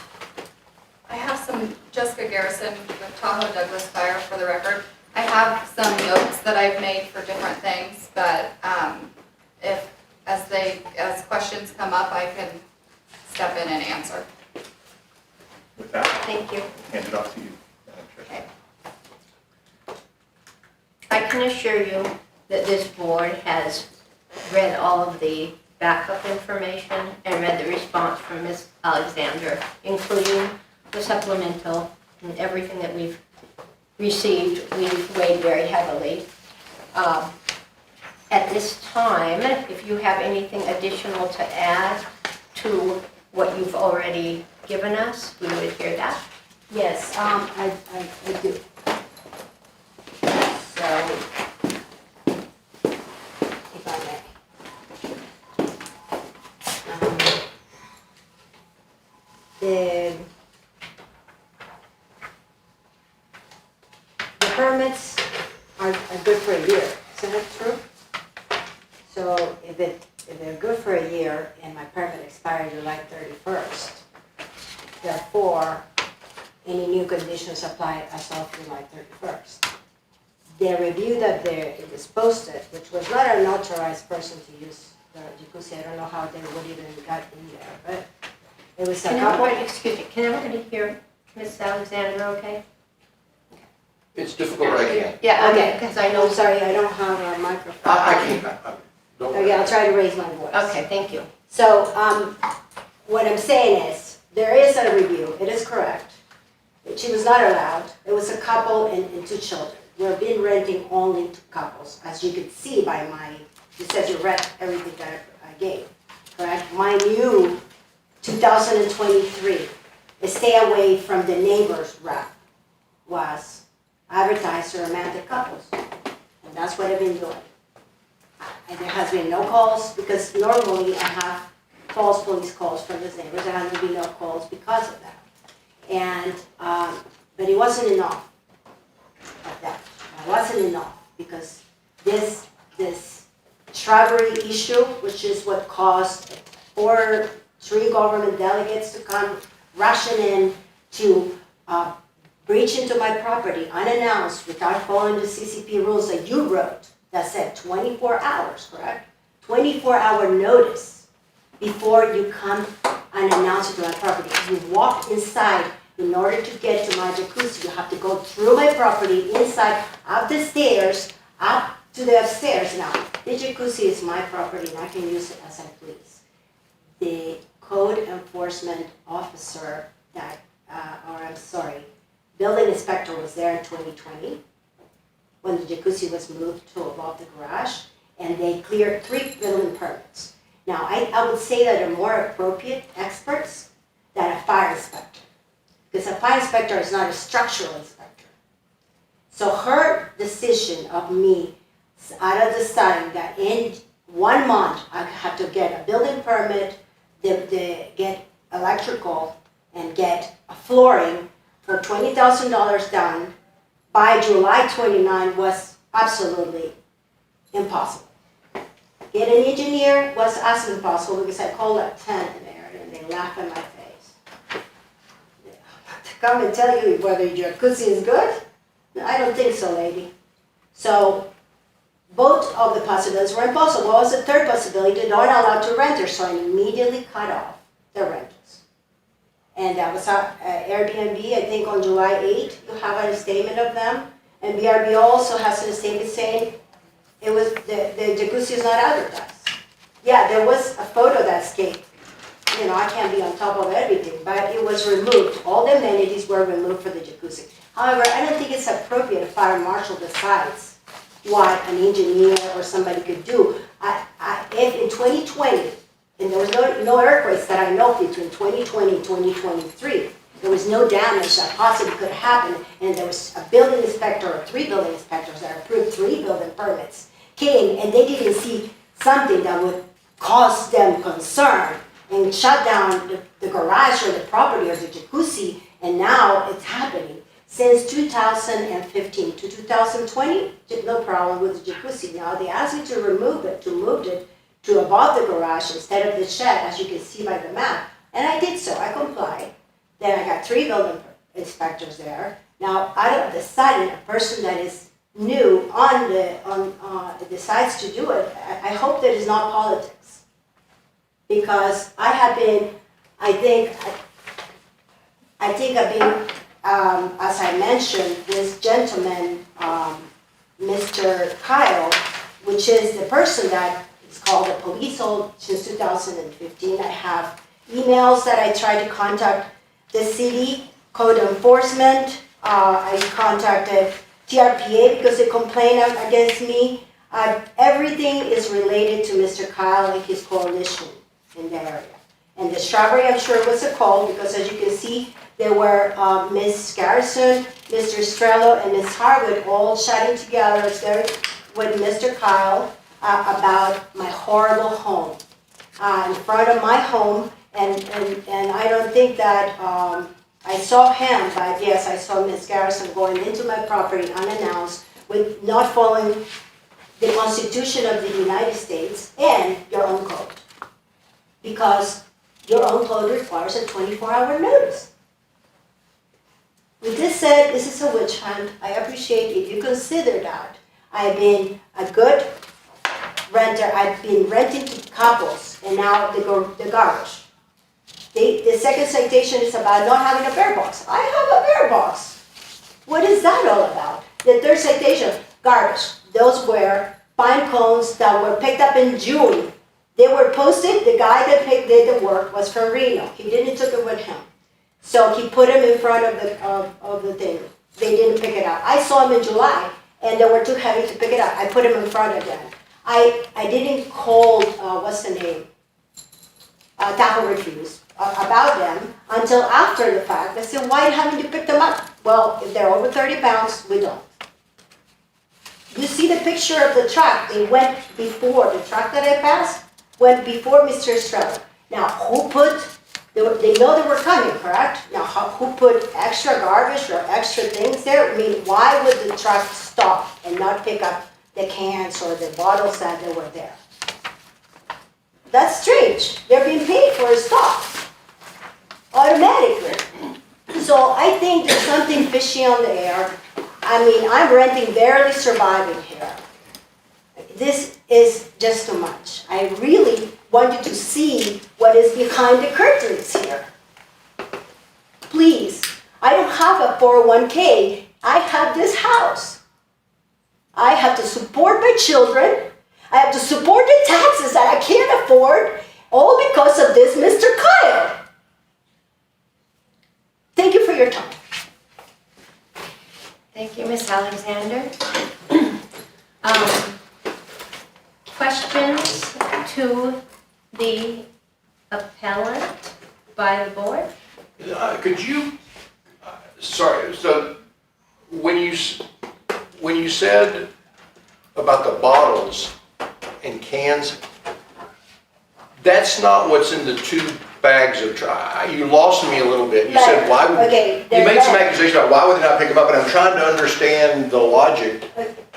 I have some, Jessica Garrison with Tahoe Douglas Fire for the record. I have some notes that I've made for different things, but as questions come up, I can step in and answer. With that, Thank you. hand it off to you, Madam Chair. Okay. I can assure you that this board has read all of the backup information and read the response from Ms. Alexander, including the supplemental and everything that we've received. We've weighed very heavily. At this time, if you have anything additional to add to what you've already given us, we would hear that. Yes, I do. So, if I may. The permits are good for a year, isn't that true? So if they're good for a year and my permit expired July 31st, therefore, any new conditions apply as of July 31st. The review that it was posted, which was not an authorized person to use the jacuzzi, I don't know how they would even got in there, but it was a couple. Excuse me, can everybody hear Ms. Alexander okay? It's difficult, but I can. Yeah, Okay. because I know. I'm sorry, I don't have a microphone. I can't, don't worry. Okay, I'll try to raise my voice. Okay, thank you. So, what I'm saying is, there is a review, it is correct. She was not allowed, it was a couple and two children. We've been renting only to couples, as you can see by you said you read everything that I gave, correct? My new 2023, stay away from the neighbor's rep, was advertised to romantic couples. And that's what I've been doing. And there has been no calls, because normally I have false police calls from the neighbors. There hasn't been no calls because of that. And, but it wasn't enough of that. It wasn't enough, because this shrubbery issue, which is what caused 3 government delegates to come rushing in to breach into my property unannounced without following the CCP rules that you wrote that said 24 hours, correct? 24-hour notice before you come unannounced to my property. You walk inside. In order to get to my jacuzzi, you have to go through my property, inside, up the stairs, up to the upstairs. Now, the jacuzzi is my property and I can use it as I please. The code enforcement officer building inspector was there in 2020 when the jacuzzi was moved to above the garage, and they cleared 3 building permits. Now, I would say that are more appropriate experts than a fire inspector, because a fire inspector is not a structural inspector. So her decision of me out of deciding that in 1 month I have to get a building permit, get electrical, and get a flooring for $20,000 done by July 29 was absolutely impossible. get an engineer was as impossible because I called at 10 in there and they laugh in my face. To come and tell you whether your jacuzzi is good? No, I don't think so, lady. So both of the possibilities were impossible. What was the third possibility? They're not allowed to renters, so I immediately cut off the rentals. And that was Airbnb, I think on July 8, you have a statement of them. And BRB also has a statement saying it was the jacuzzi is not advertised. Yeah, there was a photo that escaped. You know, I can't be on top of everything, but it was removed. All the amenities were removed for the jacuzzi. However, I don't think it's appropriate if fire marshal decides what an engineer or somebody could do. If in 2020, and there was no earthquakes that I know between 2020 and 2023, there was no damage that possibly could happen, and there was a building inspector or 3 building inspectors that approved 3 building permits came, and they didn't see something that would cause them concern and shut down the garage or the property or the jacuzzi, and now it's happening. Since 2015 to 2020, no problem with the jacuzzi. Now they asked me to remove it, move it to above the garage instead of the shed, as you can see by the map, and I did so, I complied. Then I got 3 building inspectors there. Now, out of the sudden, a person that is new decides to do it, I hope that it's not politics. Because I have been, I think I've been, as I mentioned, this gentleman, Mr. Kyle, which is the person that is called a police since 2015. I have emails that I try to contact the city, code enforcement. I contacted TRPA because they complained against me. Everything is related to Mr. Kyle and his coalition in the area. And the Strawberry, I'm sure, was a call because, as you can see, there were Ms. Garrison, Mr. Strello, and Ms. Harwood all chatting together with Mr. Kyle about my horrible home. In front of my home, and I don't think that I saw him, but yes, I saw Ms. Garrison going into my property unannounced with not following the Constitution of the United States and your own code. Because your own code requires a 24-hour notice. With this said, this is a witch hunt. I appreciate if you consider that. I've been a good renter. I've been renting to couples, and now the garbage. The second citation is about not having a bear box. I have a bear box. What is that all about? The third citation, garbage. Those were pine cones that were picked up in June. They were posted. The guy that did the work was from Reno. He didn't take it with him. So he put them in front of the thing. They didn't pick it up. I saw them in July, and they were too heavy to pick it up. I put them in front of them. I didn't call, what's the name? Tahoe Refuse about them until after the fact. I said, why haven't you picked them up? Well, if they're over 30 pounds, we don't. You see the picture of the truck. They went before. The truck that I passed went before Mr. Estrella. Now, they know they were coming, correct? Now, who put extra garbage or extra things there? I mean, why would the truck stop and not pick up the cans or the bottles that they were there? That's strange. They're being paid for a stop automatically. So I think there's something fishy on the air. I mean, I'm renting, barely surviving here. This is just too much. I really want you to see what is behind the curtains here. Please, I don't have a 401k. I have this house. I have to support my children. I have to support the taxes that I can't afford, all because of this Mr. Kyle. Thank you for your time. Thank you, Ms. Alexander. Questions to the appellant by the board? Could you, sorry, so when you said about the bottles and cans, that's not what's in the 2 bags of you lost me a little bit. You said why would, okay, you made some accusation about why would they not pick them up, and I'm trying to understand the logic.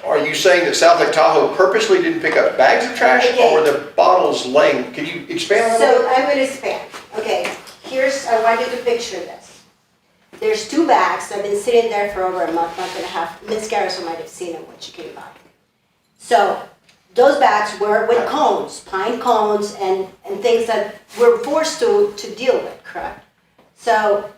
Are you saying that South Lake Tahoe purposely didn't pick up bags of trash, Okay. or were the bottles laying? Can you expand on that? So I'm gonna expand. Okay, I want you to picture this. There's 2 bags that have been sitting there for over a month and a half. Ms. Garrison might have seen them when she came by. So those bags were with cones, pine cones and things that we're forced to deal with, correct? So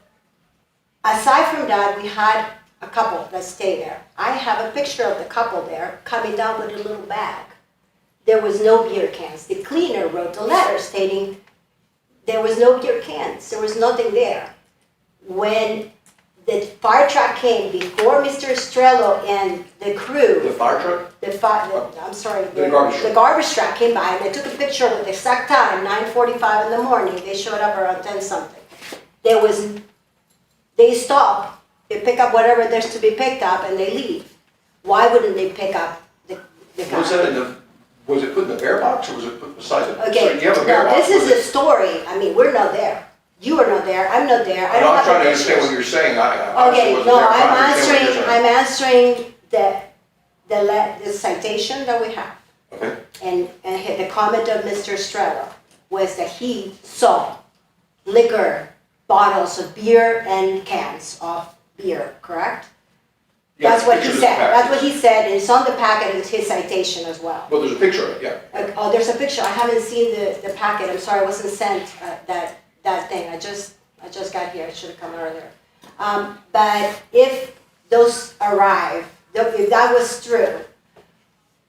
aside from that, we had a couple that stayed there. I have a picture of the couple there coming down with a little bag. There was no beer cans. The cleaner wrote a letter stating there was no beer cans. There was nothing there. When the fire truck came before Mr. Estrello and the crew, The fire truck? I'm sorry, The garbage truck. the garbage truck came by and I took a picture with the exact time, 9:45 in the morning. They showed up around 10 something. They stop, they pick up whatever there's to be picked up and they leave. Why wouldn't they pick up the Was guy? that was it put in the bear box, or was it put beside it? Okay, So you have a bear now box. this is was a story. I mean, we're not there. You are not there, I'm not there. I I'm don't not have trying the to understand what pictures. you're saying. I obviously Okay, wasn't no, there. trying to understand what you're I'm answering the citation that we have. Okay. And the comment of Mr. Estrella was that he saw liquor, bottles of beer and cans of beer, correct? Yeah, That's what he picture of said, the that's what package. he said, and it's on the packet, it's his citation as well. Well, there's a picture of it, yeah. Oh, there's a picture, I haven't seen the packet, I'm sorry, I wasn't sent that thing, I just got here, I should have come earlier. But if those arrive, if that was true,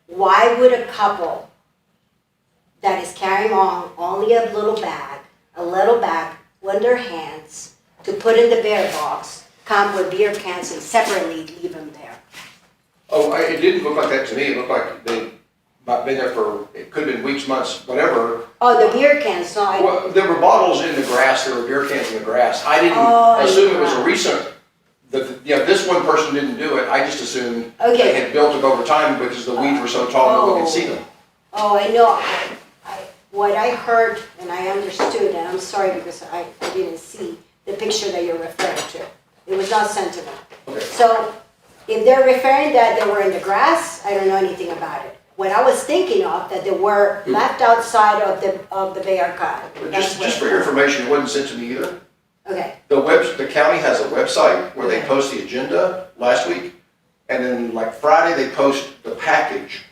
why would a couple that is carrying on only a little bag with their hands to put in the bear box, come with beer cans and separately leave them there? Oh, it didn't look like that to me. It looked like they might have been there for, it could have been weeks, months, whatever. Oh, the beer cans, no, I, Well, there were bottles in the grass, there were beer cans in the grass. I didn't Oh, assume it was a yeah. recent, this one person didn't do it. I just assumed they okay. had built it over time because the weeds were so tall no one could see them. Oh, I know, what I heard and I understood, and I'm sorry because I didn't see the picture that you're referring to. It was not sent to me. Okay. So if they're referring that they were in the grass, I don't know anything about it. What I was thinking of, that they were left outside of the Bayard car. Just for your information, it wasn't sent to me either. Okay, The county has a website where they post the agenda last week, and then like Friday, they post the package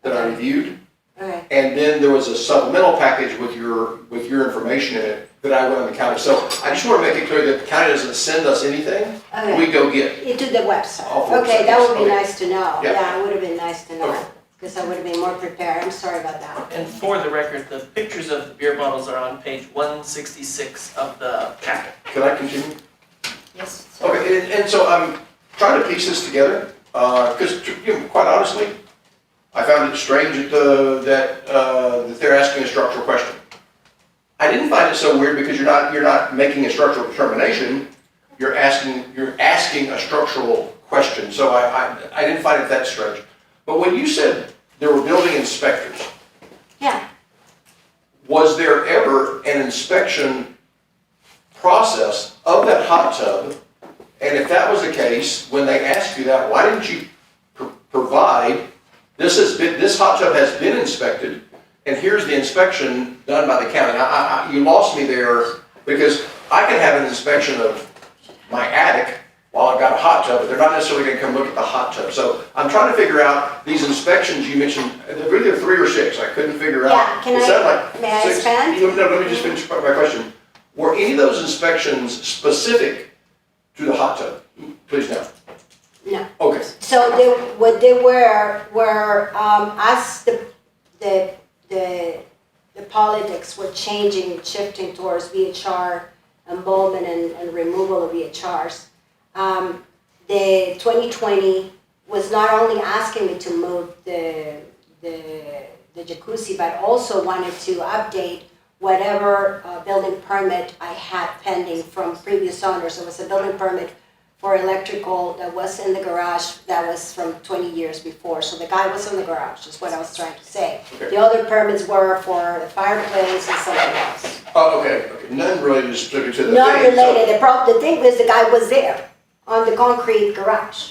that I reviewed, okay. and then there was a supplemental package with your information in it that I went on the county. So I just want to make it clear that the county doesn't send us anything, Okay. we go get. Into the website. Off the Okay, website, that would be okay. nice to know. Yeah. Yeah, it would have been nice to know, Okay. because I would have been more prepared. I'm sorry about that. And for the record, the pictures of the beer bottles are on page 166 of the packet. Can I continue? Yes, sir. Okay, and so I'm trying to piece this together, because quite honestly, I found it strange that they're asking a structural question. I didn't find it so weird because you're not making a structural determination, you're asking a structural question, so I didn't find it that strange. But when you said there were building inspectors, Yeah, was there ever an inspection process of that hot tub? And if that was the case, when they asked you that, why didn't you provide, this hot tub has been inspected, and here's the inspection done by the county? You lost me there, because I can have an inspection of my attic while I've got a hot tub, but they're not necessarily gonna come look at the hot tub. So I'm trying to figure out these inspections you mentioned, they're either 3 or 6, I couldn't figure out. Yeah, can It I- sounded like may I 6. expand? No, let me just finish my question. Were any of those inspections specific to the hot tub? Please no. no. Okay. So what they were as the politics were changing, shifting towards VHR involvement and removal of VHRs. The 2020 was not only asking me to move the jacuzzi, but also wanted to update whatever building permit I had pending from previous owners. There was a building permit for electrical that was in the garage that was from 20 years before. So the guy was in the garage, is what I was trying to say. Okay. The other permits were for the fireplace and something else. Oh, okay. None related specifically to the thing. Not so- related, the thing was the guy was there on the concrete garage.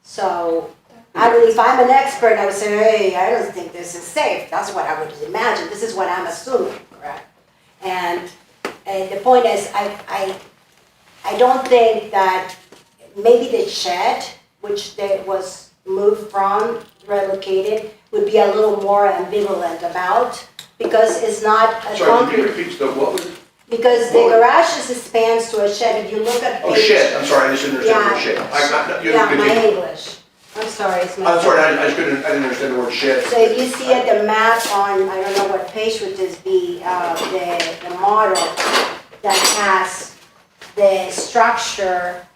So I mean, if I'm an expert, I would say, hey, I don't think this is safe. That's what I would imagine. This is what I'm assuming, correct? And the point is, I don't think that maybe the shed, which they was moved from, relocated, would be a little more ambivalent about, because it's not a Sorry, can concrete. you repeat the, what was? Because the garage is expands to a shed. If you look at Oh, page. shed, I'm sorry, I just didn't understand the word Yeah. shed. You Yeah, my continue. English. I'm sorry, it's my. I'm sorry, I just couldn't, I didn't understand the word shed. So if you see at the map on, I don't know what page would this be, the model that has the structure,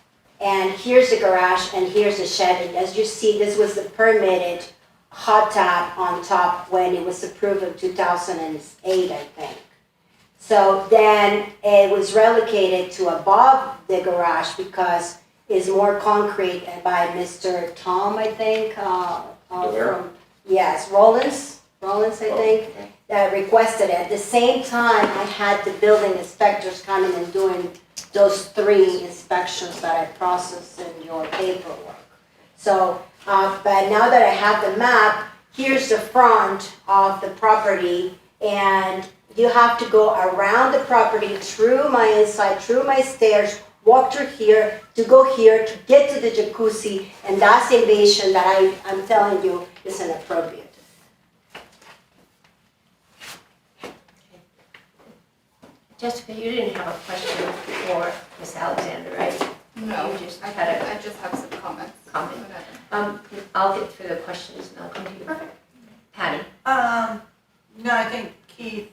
and here's the garage, and here's the shed, and as you see, this was the permitted hot tub on top when it was approved in 2008, I think. So then it was relocated to above the garage because it's more concrete, and by Mr. Tom, I think, Delaire? from, yes, Rollins, I Oh, think, okay. requested it. At the same time, I had the building inspectors coming and doing those 3 inspections that I processed in your paperwork. So, but now that I have the map, here's the front of the property, and you have to go around the property, through my inside, through my stairs, walk through here, to go here, to get to the jacuzzi, and that's the invasion that I'm telling you is inappropriate. Jessica, you didn't have a question for Ms. Alexander, right? No, You just had a I just have some comments. comment. Whatever. I'll get through the questions and I'll come to you. Perfect. Patty? No, I think Keith,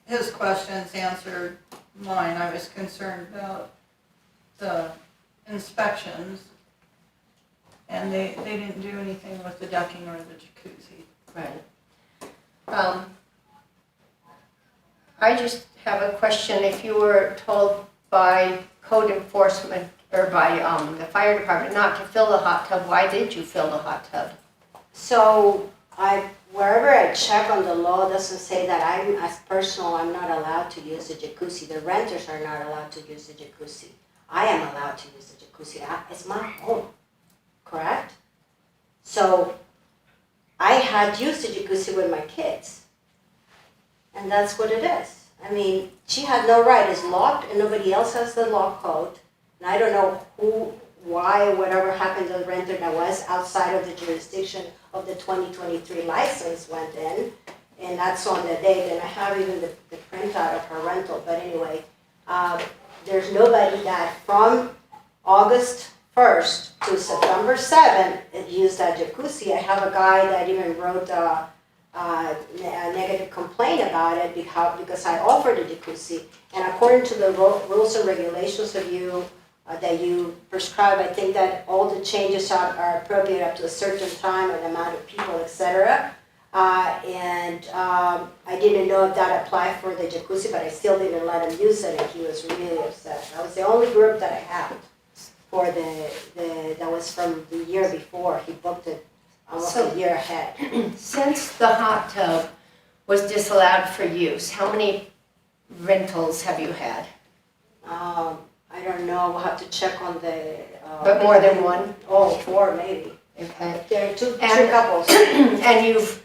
his questions answered mine. I was concerned about the inspections, and they didn't do anything with the decking or the jacuzzi. Right. I just have a question. If you were told by code enforcement or by the fire department not to fill the hot tub, why did you fill the hot tub? So wherever I check on the law, doesn't say that I'm, as personal, I'm not allowed to use the jacuzzi. The renters are not allowed to use the jacuzzi. I am allowed to use the jacuzzi. It's my home, correct? So I had used the jacuzzi with my kids. And that's what it is. I mean, she had no right. It's locked and nobody else has the lock code. And I don't know who, why, whatever happened to the renter that was outside of the jurisdiction of the 2023 license went in. And that's on the date, and I have even the printout of her rental. But anyway, there's nobody that from August 1st to September 7th used that jacuzzi. I have a guy that even wrote a negative complaint about it because I offered a jacuzzi. And according to the rules and regulations of you that you prescribe, I think that all the changes are appropriate up to a certain time and amount of people, etc. I didn't know if that applied for the jacuzzi, but I still didn't let him use it, and he was really upset. That was the only group that I had for that was from the year before. He booked it almost a year ahead. Since the hot tub was disallowed for use, how many rentals have you had? I don't know, we'll have to check on the. But more than one? Oh, 4 maybe. Okay. There are two And- couples. And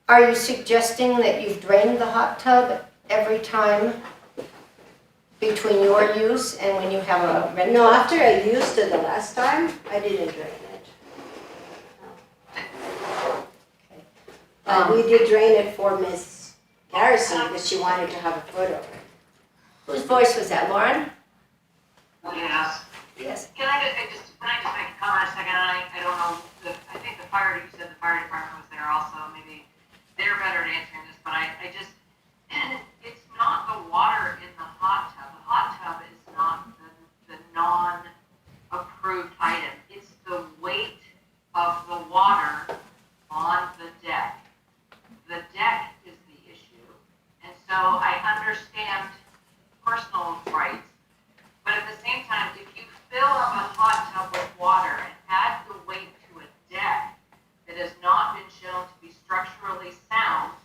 are you suggesting that you've drained the hot tub every time between your use and when you have a rental? No, after I used it the last time, I didn't drain it. We did drain it for Miss Garrison because she wanted to have a photo. Whose voice was that, Lauren? Yes. Yes. Can I just make a comment a second? I don't know, I think you said the fire department was there also, maybe they're better at answering this, but it's not the water in the hot tub. The hot tub is not the non-approved item. It's the weight of the water on the deck. The deck is the issue. And so I understand personal rights, but at the same time, if you fill up a hot tub with water and add the weight to a deck that has not been shown to be structurally sound,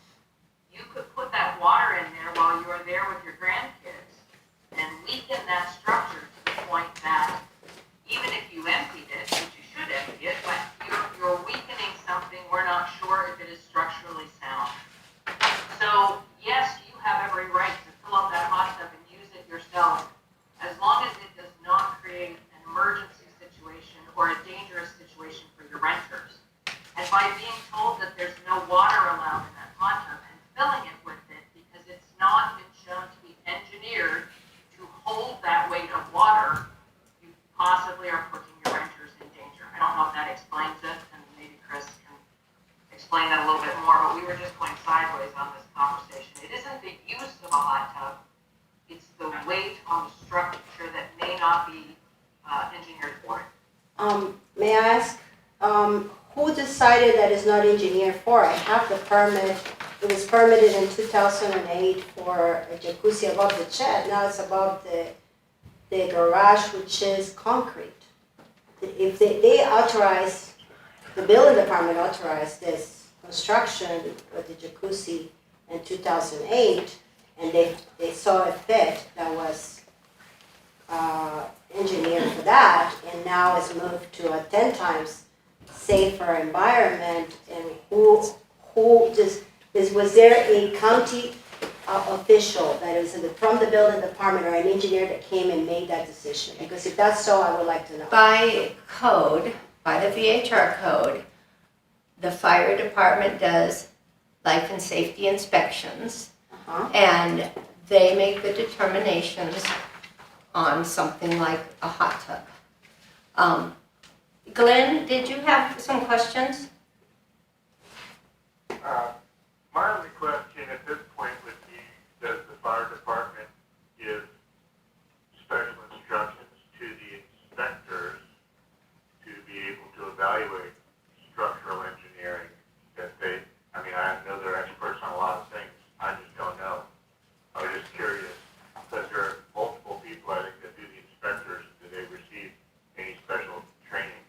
you could put that water in there while you are there with your grandkids and weaken that structure to the point that even if you emptied it, which you should empty it, but you're on the structure that may not be engineered for it. May I ask, who decided that it's not engineered for? I have the permit, it was permitted in 2008 for a jacuzzi above the shed, now it's above the garage, which is concrete. If they authorize, the building department authorized this construction of the jacuzzi in 2008, and they saw a fit that was engineered for that, and now it's moved to a 10 times safer environment, and was there a county official that is from the building department or an engineer that came and made that decision? Because if that's so, I would like to know. By code, by the VHR code, the fire department does life and safety inspections, and they make the determinations on something like a hot tub. Glenn, did you have some questions? My only question at this point would be, does the fire department give special instructions to the inspectors to be able to evaluate structural engineering? That they, I mean, I know they're experts on a lot of things, I just don't know. I was just curious, because there are multiple people, I think, that do the inspectors, do they receive any special training?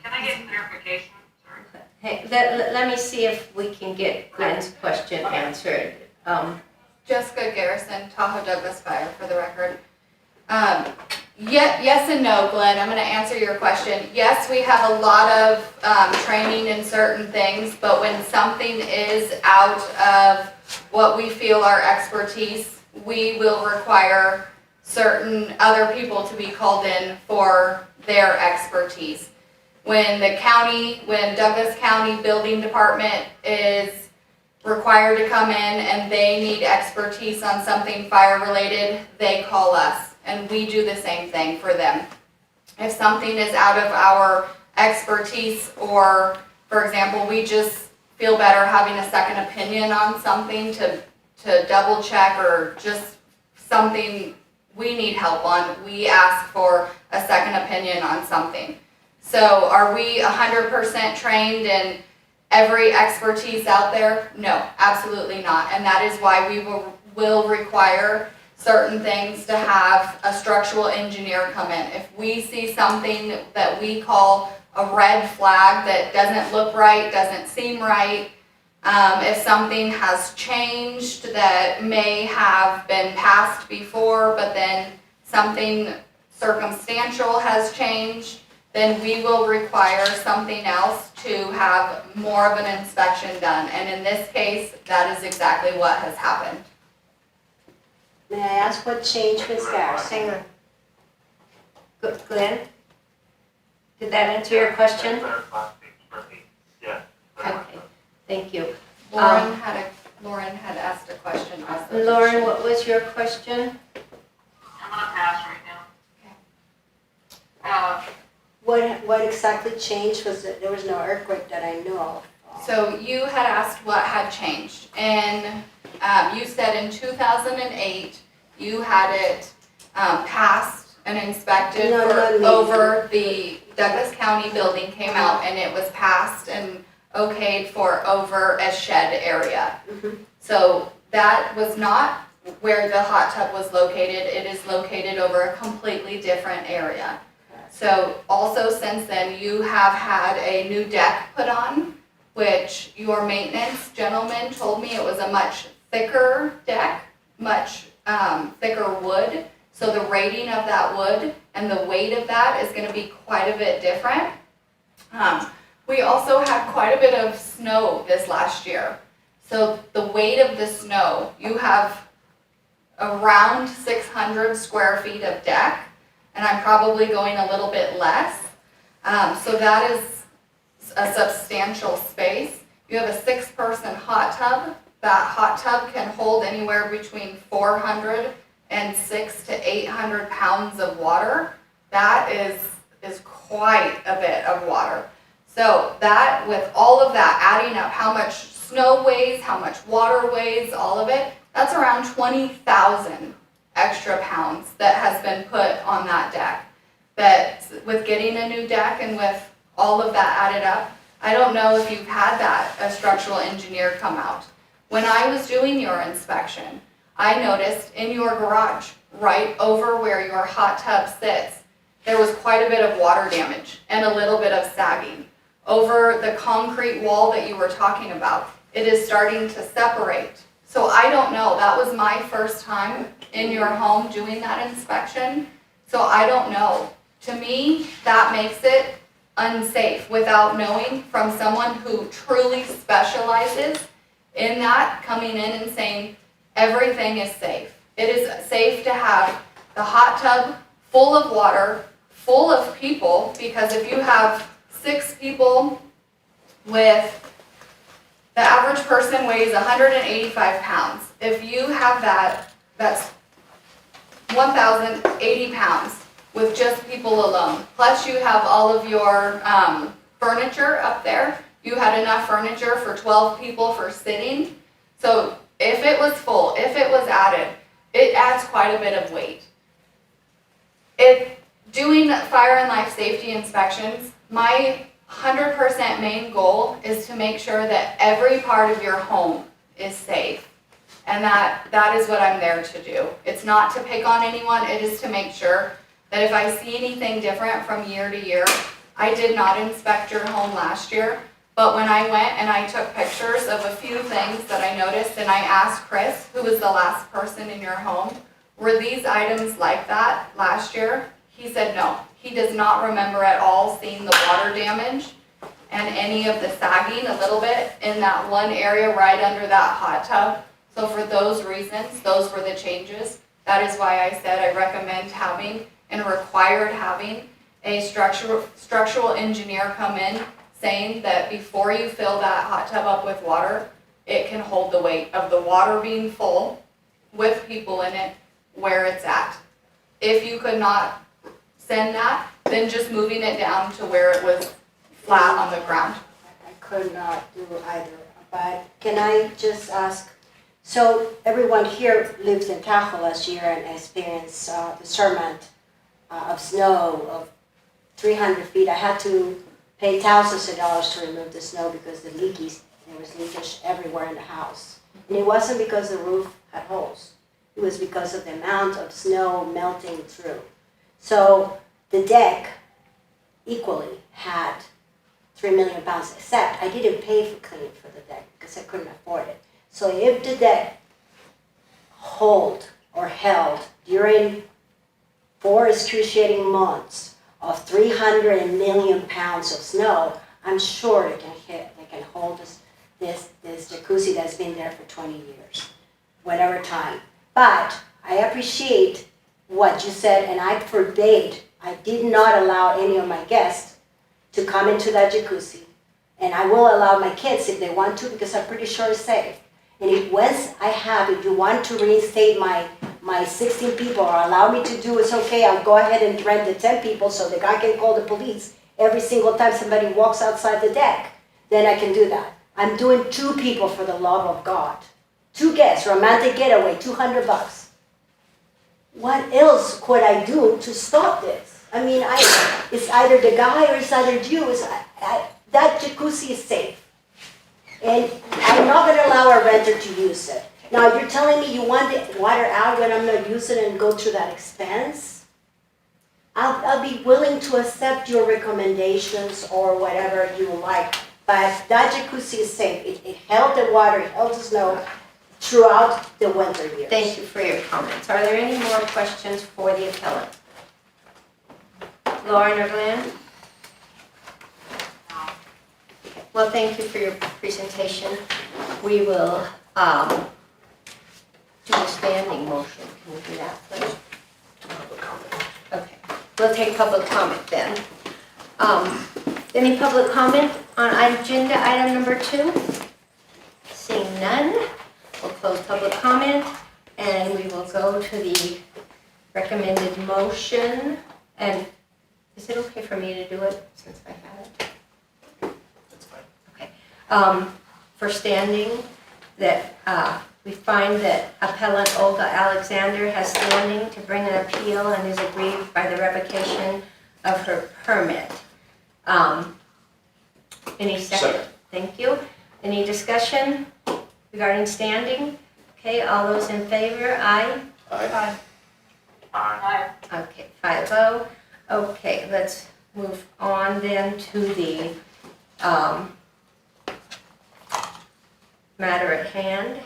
Can I get clarification? Sorry. Hey, let me see if we can get Glenn's question answered. Jessica Garrison, Tahoe Douglas Fire, for the record. Yes and no, Glenn. I'm going to answer your question. Yes, we have a lot of training in certain things, but when something is out of what we feel our expertise, we will require certain other people to be called in for their expertise. When Douglas County Building Department is required to come in and they need expertise on something fire related, they call us, and we do the same thing for them. If something is out of our expertise, or for example, we just feel better having a second opinion on something to double check, or just something we need help on, we ask for a second opinion on something. So are we 100% trained in every expertise out there? No, absolutely not. And that is why we will require certain things to have a structural engineer come in. If we see something that we call a red flag that doesn't look right, doesn't seem right, if something has changed that may have been passed before, but then something circumstantial has changed, then we will require something else to have more of an inspection done. And in this case, that is exactly what has happened. May I ask what changed, Ms. Garrison? Hang on. Glenn? Did that answer your question? Clarify things for me, yes. Okay, thank you. Lauren had asked a question also. Lauren, what was your question? I'm gonna pass right now. What exactly changed? Was that there was no earthquake that I knew of? So you had asked what had changed, and you said in 2008 you had it passed and inspected No, not me. over the Douglas County building came out, and it was passed and okayed for over a shed area. Mhm. So that was not where the hot tub was located. It is located over a completely different area. So also since then, you have had a new deck put on, which your maintenance gentleman told me it was a much thicker deck, much thicker wood. So the rating of that wood and the weight of that is going to be quite a bit different. We also had quite a bit of snow this last year. So the weight of the snow, you have around 600 square feet of deck, and I'm probably going a little bit less. So that is a substantial space. You have a 6-person hot tub. That hot tub can hold anywhere between 400 and 600 to 800 pounds of water. That is quite a bit of water. So that, with all of that, adding up how much snow weighs, how much water weighs, all of it, that's around 20,000 extra pounds that has been put on that deck. That with getting a new deck and with all of that added up, I don't know if you've had a structural engineer come out. When I was doing your inspection, I noticed in your garage, right over where your hot tub sits, there was quite a bit of water damage and a little bit of sagging. Over the concrete wall that you were talking about, it is starting to separate. So I don't know, that was my first time in your home doing that inspection, so I don't know. To me, that makes it unsafe without knowing from someone who truly specializes in that, coming in and saying everything is safe. It is safe to have the hot tub full of water, full of people, because if you have 6 people with, the average person weighs 185 pounds. If you have that, that's 1,080 pounds with just people alone. Plus you have all of your furniture up there. You had enough furniture for 12 people for sitting. So if it was full, if it was added, it adds quite a bit of weight. Doing fire and life safety inspections, my 100% main goal is to make sure that every part of your home is safe. And that is what I'm there to do. It's not to pick on anyone, it is to make sure that if I see anything different from year to year, I did not inspect your home last year, but when I went and I took pictures of a few things that I noticed, and I asked Chris, who was the last person in your home, were these items like that last year? He said no. He does not remember at all seeing the water damage and any of the sagging a little bit in that one area right under that hot tub. So for those reasons, those were the changes. That is why I said I recommend having and required having a structural engineer come in saying that before you fill that hot tub up with water, it can hold the weight of the water being full with people in it where it's at. If you could not send that, then just moving it down to where it was flat on the ground. I could not do either, but can I just ask, so everyone here lives in Tahoe last year and experienced the surmount of snow of 300 feet. I had to pay thousands of dollars to remove the snow because there was leakage everywhere in the house. And it wasn't because the roof had holes. It was because of the amount of snow melting through. So the deck equally had 3 million pounds, except I didn't pay for cleaning for the deck because I couldn't afford it. So if the deck held during 4 excruciating months of 300 million pounds of snow, I'm sure they can hold this jacuzzi that's been there for 20 years, whatever time. But I appreciate what you said, and I forbade, I did not allow any of my guests to come into that jacuzzi. And I will allow my kids if they want to, because I'm pretty sure it's safe. And if you want to reinstate my 16 people or allow me to do, it's okay, I'll go ahead and rent the 10 people so the guy can call the police every single time somebody walks outside the deck. Then I can do that. I'm doing 2 people for the love of God. 2 guests, romantic getaway, $200. What else could I do to stop this? I mean, it's either the guy or it's either you. That jacuzzi is safe. And I'm not going to allow a renter to use it. Now, you're telling me you want the water out when I'm not using it and go through that expense? I'll be willing to accept your recommendations or whatever you like, but that jacuzzi is safe. It held the water, it held the snow throughout the winter years. Thank you for your comments. Are there any more questions for the appellant? Lauren or Glenn? Well, thank you for your presentation. We will do a standing motion. Can we do that, please? Okay. We'll take public comment then. Any public comment on agenda item number 2? Seeing none, we'll close public comment and we will go to the recommended motion. And is it okay for me to do it since I have it? That's fine. Okay. for standing, that we find that appellant Olga Alexander has standing to bring an appeal and is aggrieved by the revocation of her permit. Any second? Thank you. Any discussion regarding standing? Okay, all those in favor, aye? Aye. Okay, 5-0. Okay, let's move on then to the matter at hand,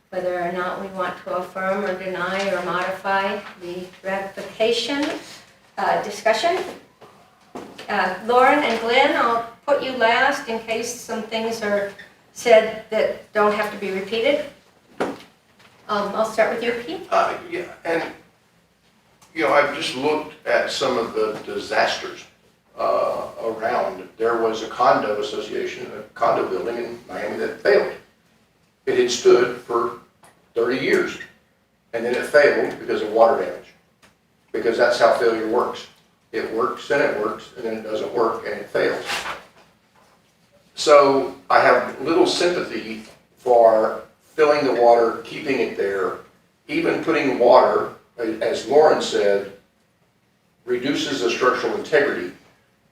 whether or not we want to affirm or deny or modify the ratification discussion. Lauren and Glenn, I'll put you last in case some things are said that don't have to be repeated. I'll start with you, Pete. Yeah, and, I've just looked at some of the disasters around. There was a condo association, a condo building in Miami that failed. It had stood for 30 years, and then it failed because of water damage, because that's how failure works. It works, and then it doesn't work, and it fails. So I have little sympathy for filling the water, keeping it there, even putting water, as Lauren said, reduces the structural integrity.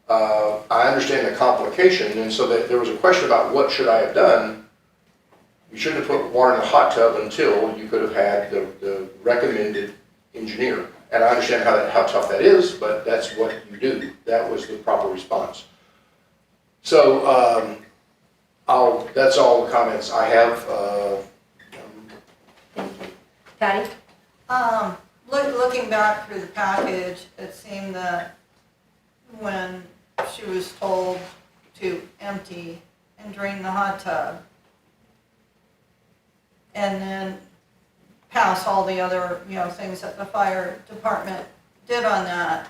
I understand the complication, and so that there was a question about what should I have done. You shouldn't have put water in a hot tub until you could have had the recommended engineer. And I understand how tough that is, but that's what you do. That was the proper response. So that's all the comments I have. Thank you. Patty? Looking back through the package, it seemed that when she was told to empty and drain the hot tub, and then pass all the other, things that the fire department did on that,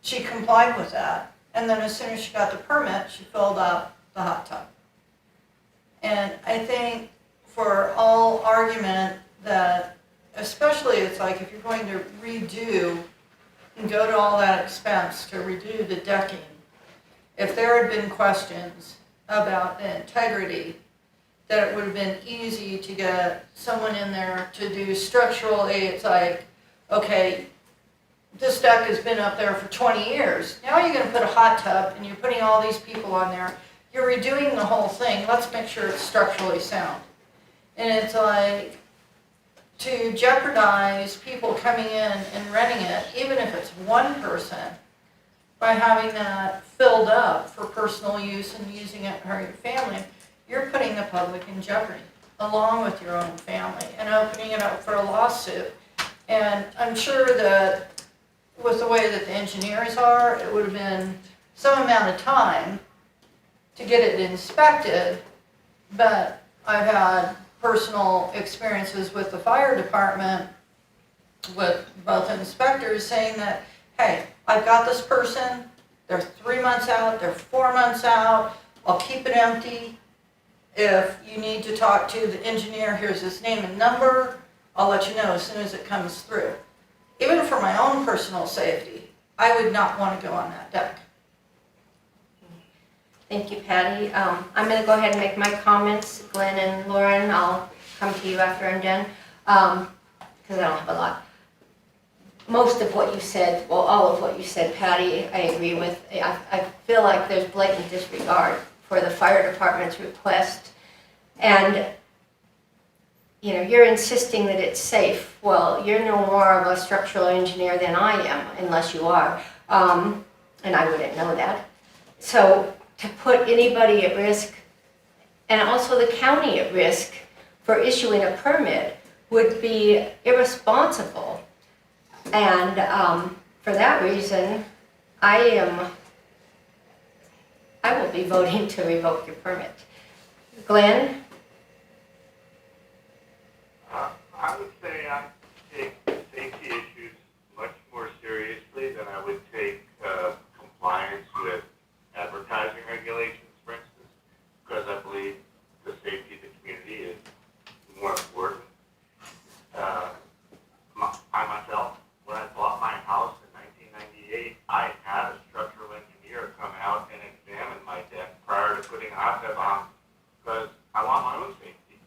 she complied with that. And then as soon as she got the permit, she filled up the hot tub. And I think for all argument that, especially it's like if you're going to redo and go to all that expense to redo the decking, if there had been questions about the integrity, that it would have been easy to get someone in there to do structurally. It's like, okay, this deck has been up there for 20 years. Now you're going to put a hot tub and you're putting all these people on there. You're redoing the whole thing. Let's make sure it's structurally sound. And it's like, to jeopardize people coming in and renting it, even if it's one person, by having that filled up for personal use and using it for your family, you're putting the public in jeopardy, along with your own family, and opening it up for a lawsuit. And I'm sure that with the way that the engineers are, it would have been some amount of time to get it inspected, but I've had personal experiences with the fire department, with both inspectors saying that, hey, I've got this person, they're 3 months out, they're 4 months out, I'll keep it empty. If you need to talk to the engineer, here's his name and number, I'll let you know as soon as it comes through. Even for my own personal safety, I would not want to go on that deck. Thank you, Patty. I'm going to go ahead and make my comments. Glenn and Lauren, I'll come to you after I'm done, because I don't have a lot. Most of what you said, well, all of what you said, Patty, I agree with. I feel like there's blatant disregard for the fire department's request. And, you're insisting that it's safe. Well, you're no more of a structural engineer than I am, unless you are. And I wouldn't know that. So to put anybody at risk, and also the county at risk, for issuing a permit would be irresponsible. And for that reason, I will be voting to revoke your permit. Glenn? I would say I take safety issues much more seriously than I would take compliance with advertising regulations, for instance, because I believe the safety of the community is more important. I myself, when I bought my house in 1998, I had a structural engineer come out and examine my deck prior to putting hot safety.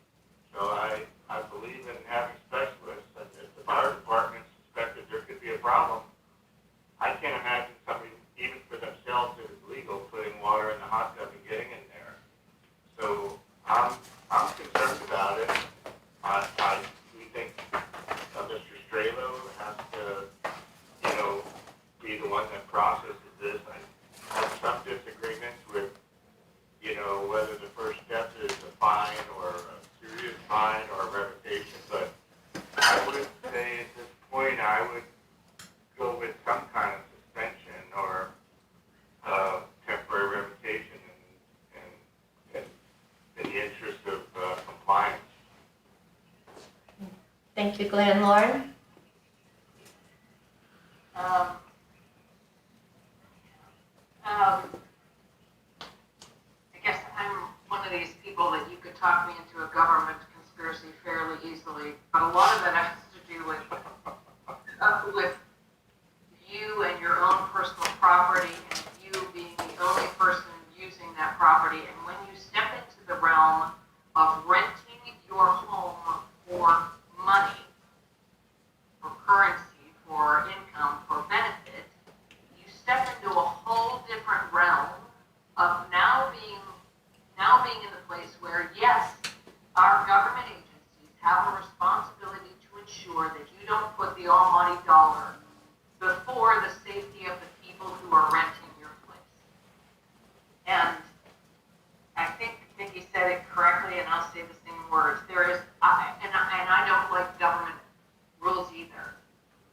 So I believe in having specialists, and if the fire department suspected there could be a problem, I can't imagine somebody, even for themselves, it is legal, putting water in the hot tub and getting in there. So I'm concerned about it. We think Mr. Strelo has to, be the one that processes this. I have some disagreements with, whether the first step is a fine or a serious fine or a revocation, but I would say at this point, I would go with some kind of suspension or temporary revocation in the interest of compliance. Thank you, Glenn. Lauren? I guess I'm one of these people that you could talk me into a government conspiracy fairly easily, but a lot of that has to do with you and your own personal property, and you being the only person using that property. And when you step into the realm of renting your home for money, for currency, for income, for benefit, you step into a whole different realm of now being in the place where, yes, our government agencies have a responsibility to ensure that you don't put the almighty dollar before the safety of the people who are renting your place. And I think Nikki said it correctly, and I'll say the same words. There is, and I don't like government rules either,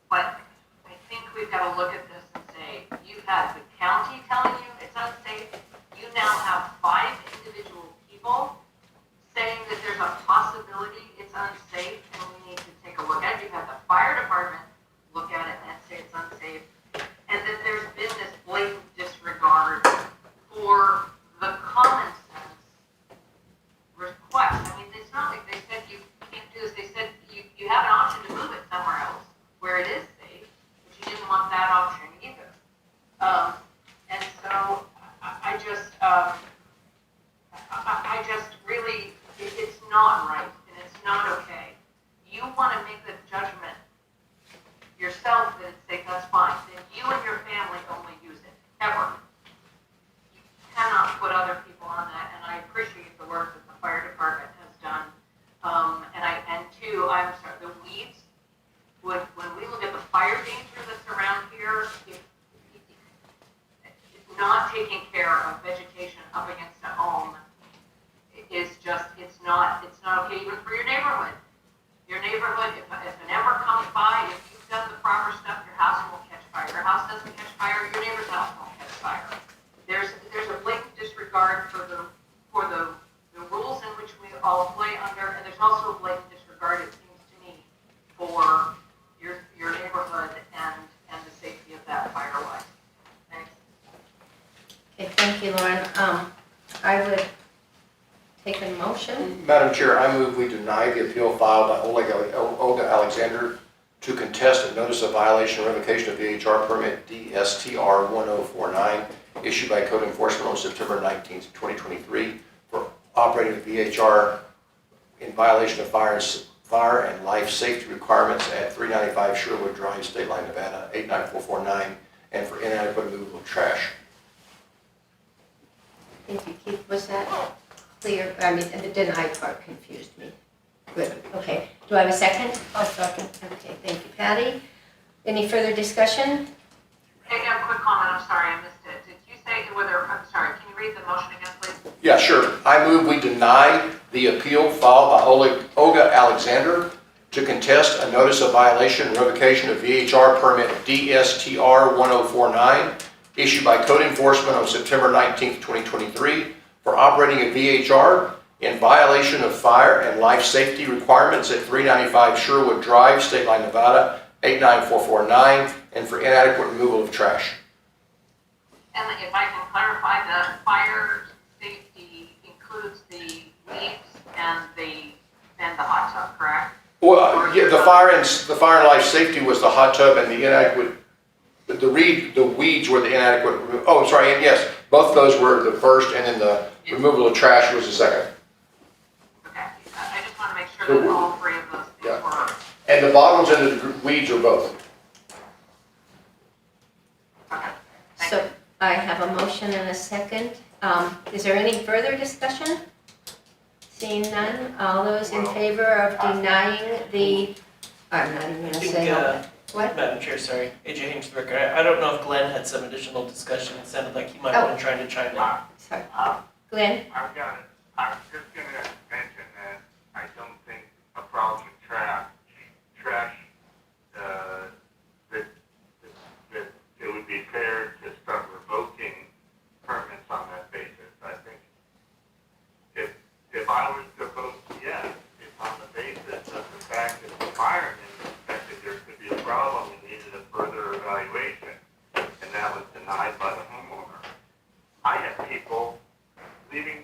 but I think we've got to look at this and say, you've had the county telling you it's unsafe. You now have 5 individual people saying that there's a possibility it's unsafe and we need to take a look at it. You've had the fire department look at it and say it's unsafe. And that there's been this blatant disregard for the common sense request. I mean, it's not like they said you can't do this. They said you have an option to move it somewhere else where it is safe, but you didn't want that option either. And so I just really, it's not right and it's not okay. You want to make the judgment yourself that it's safe, that's fine. Then you and your family only use it, ever. You cannot put other people on that, and I appreciate the work that the fire department has done. And two, I'm sorry, the weeds, when we look at the fire danger that's around here, not taking care of vegetation up against a home is just, it's not okay even for your neighborhood. Your neighborhood, if an ember comes by, if you've done the proper stuff, your house won't catch fire. Your house doesn't catch fire, your neighbor's house won't catch fire. There's a blatant disregard for the rules in which we all play under, and there's also a blatant disregard, it seems to me, for your neighborhood and the safety of that fire-wise. Thanks. Okay, thank you, Lauren. I would take a motion. Madam Chair, I move we deny the appeal filed by Olga Alexander to contest a notice of violation or revocation of VHR permit DSTR 1049 issued by code enforcement on September 19, 2023 for operating a VHR in violation of fire and life safety requirements at 395 Sherwood Drive, State Line, Nevada 89449, and for inadequate removal of trash. Thank you, Keith. Was that clear? I mean, the deny part confused me. Good, okay. Do I have a second? I'll second. Okay, thank you, Patty. Any further discussion? Hey, a quick comment, I'm sorry, I missed it. Did you say whether, I'm sorry, can you read the motion again, please? Yeah, sure. I move we deny the appeal filed by Olga Alexander to contest a notice of violation and revocation of VHR permit DSTR 1049 issued by code enforcement on September 19, 2023 for operating a VHR in violation of fire and life safety requirements at 395 Sherwood Drive, State Line, Nevada 89449, and for inadequate removal of trash. And if I can clarify, the fire safety includes the weeds and the hot tub, correct? Well, yeah, the fire and life safety was the hot tub, and the inadequate, the weeds were the inadequate. Oh, sorry, and yes, both those were the first, and then the removal of trash was the second. Okay. those, all three of those things Yeah. were. And the bottles and the weeds are both. Okay. Thank So I have a motion and a second. Is there any further discussion? Seeing none, all those in favor of denying the, I'm not even I gonna think, say no. What? Madam Chair, sorry, AJ Haynes, the record. I don't know if Glenn had some additional discussion. It sounded like he might have been trying to chime in. Sorry. Glenn? I've got it. I was just gonna mention that I don't think a problem with trash, that it would be fair to start revoking permits on that basis. I think if I was to vote yes, it's on the basis of the fact that the firemen suspected there could be a problem and needed a further evaluation, and that was denied by the homeowner. I have people leaving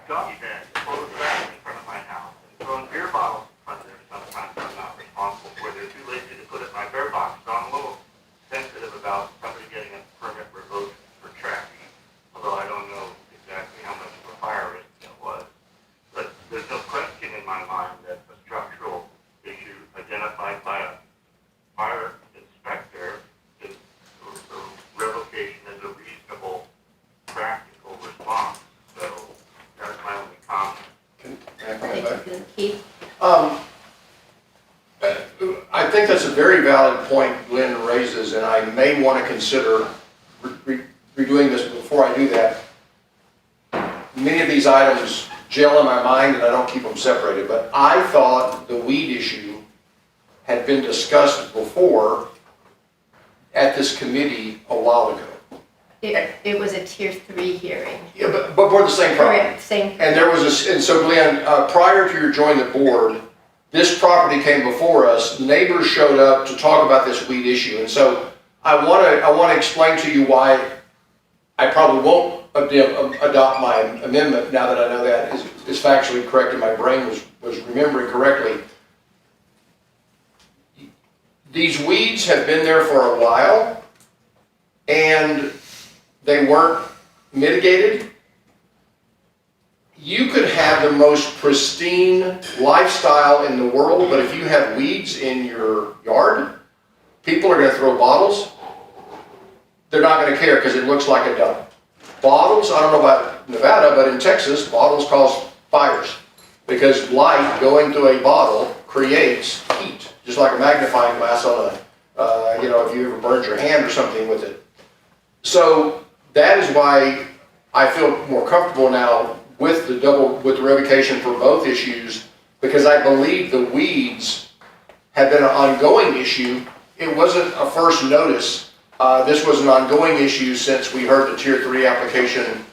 doggy bags full of trash in front of my house and throwing beer bottles in front of there sometimes I'm not responsible for. They're too lazy to put it in my bear box, so I'm a little sensitive about somebody getting a permit revoked for trash, although I don't know exactly how much of a fire risk it was. But there's no question in my mind that a structural issue identified by a fire inspector is a revocation is a reasonable, practical response. So that's my only comment. Can I comment back? Thank you, Keith. I think that's a very valid point Glenn raises, and I may want to consider redoing this. Before I do that, many of these items gel in my mind and I don't keep them separated, but I thought the weed issue had been discussed before at this committee a while ago. It was a tier 3 hearing. Yeah, but for the same problem. Correct, same. And there was and so Glenn, prior to your joining the board, this property came before us, neighbors showed up to talk about this weed issue. And so I want to explain to you why I probably won't adopt my amendment now that I know that is factually correct and my brain was remembering correctly. These weeds have been there for a while and they weren't mitigated. You could have the most pristine lifestyle in the world, but if you have weeds in your yard, people are going to throw bottles. They're not going to care because it looks like a dump. Bottles, I don't know about Nevada, but in Texas, bottles cause fires because light going through a bottle creates heat, just like a magnifying glass on a, if you ever burned your hand or something with it. So that is why I feel more comfortable now with the revocation for both issues, because I believe the weeds have been an ongoing issue. It wasn't a first notice. This was an ongoing issue since we heard the Tier 3 application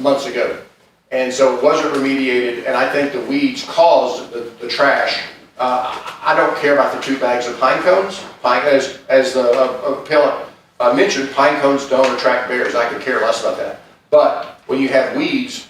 months ago. And so it wasn't remediated, and I think the weeds caused the trash. I don't care about the 2 bags of pine cones. As the appellant mentioned, pine cones don't attract bears. I could care less about that. But when you have weeds,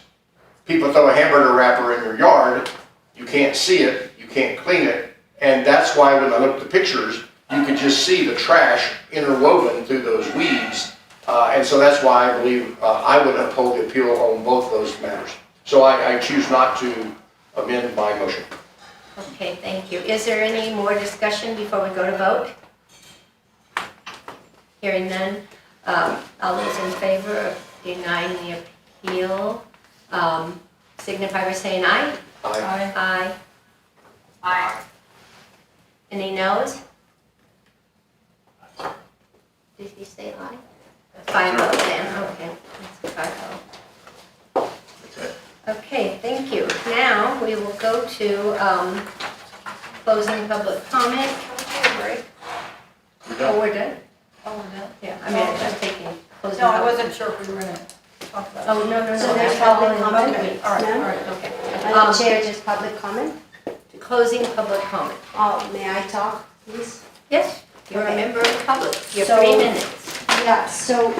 people throw a hamburger wrapper in your yard, you can't see it, you can't clean it, and that's why when I looked at the pictures, you could just see the trash interwoven through those weeds, and so that's why I believe I would uphold the appeal on both those matters. So I choose not to amend my motion. Okay, thank you. Is there any more discussion before we go to vote? Hearing none. All those in favor of denying the appeal, signify by saying aye. Aye. Aye. Aye. Any noes? Did he say aye? 5-0 then, okay. That's 5-0. That's it. Okay, thank you. Now, we will go to closing public comment. Break. Oh, we're done? Oh, we're done? Yeah, I mean, I'm just taking closing. No, I public- wasn't sure if we were gonna talk about it. Oh, no. So there's public comment? Okay, all right, all None? right. Okay. Madam Chair, just public comment? Closing public comment. Oh, may I talk, please? Yes, you're a Okay. member of the public. You have So- 3 minutes. Yeah, so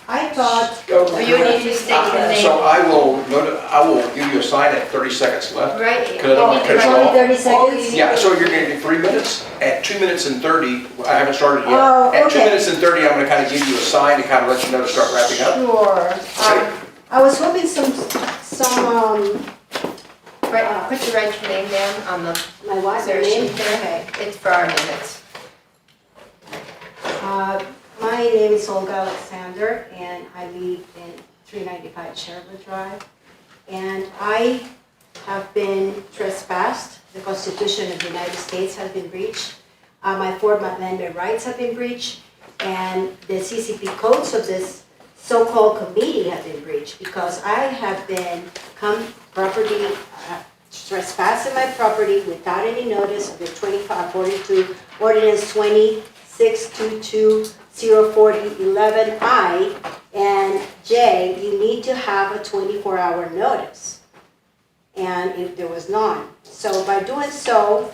I thought, Or you need to state your name. So I will give you a sign at 30 seconds left. Right. Because I don't want to cut it's you only off. 30 seconds? Yeah, so you're going to do 3 minutes. At 2 minutes and 30, I haven't started yet. Oh, At 2 okay. minutes and 30, I'm going to kind of give you a sign to kind of let you know to start wrapping up. Sure. I was hoping some Could you write your name down on the, My wife, is there a name? sheet there? It's for our minutes. My name is Olga Alexander, and I live in 395 Sherwood Drive. And I have been trespassed. The Constitution of the United States has been breached. My Fourth Amendment rights have been breached. And the CCP codes of this so-called committee have been breached because I have been trespassing my property without any notice of the 2542 ordinance 26220411I and J. You need to have a 24-hour notice, and if there was none. So by doing so,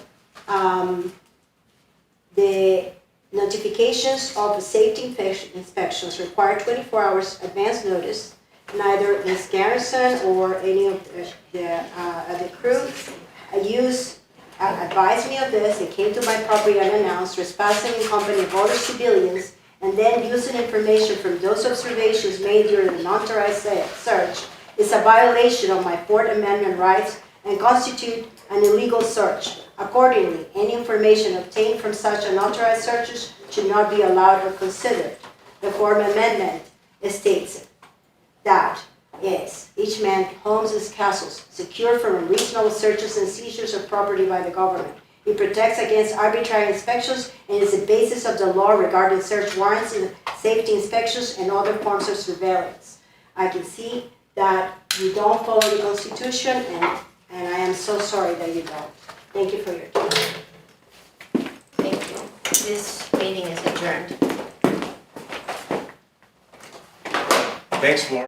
the notifications of safety inspections require 24 hours advance notice. Neither Ms. Garrison or any of the crew advised me of this. They came to my property unannounced, trespassing in company of other civilians, and then using information from those observations made during an unauthorized search is a violation of my Fourth Amendment rights and constitute an illegal search. Accordingly, any information obtained from such unauthorized searches should not be allowed or considered. The Fourth Amendment states that each man's homes and castles secure from unreasonable searches and seizures of property by the government. It protects against arbitrary inspections and is the basis of the law regarding search warrants and safety inspections and other forms of surveillance. I can see that you don't follow the Constitution, and I am so sorry that you don't. Thank you for your time. Thank you. This meeting is adjourned. Thanks, Lauren.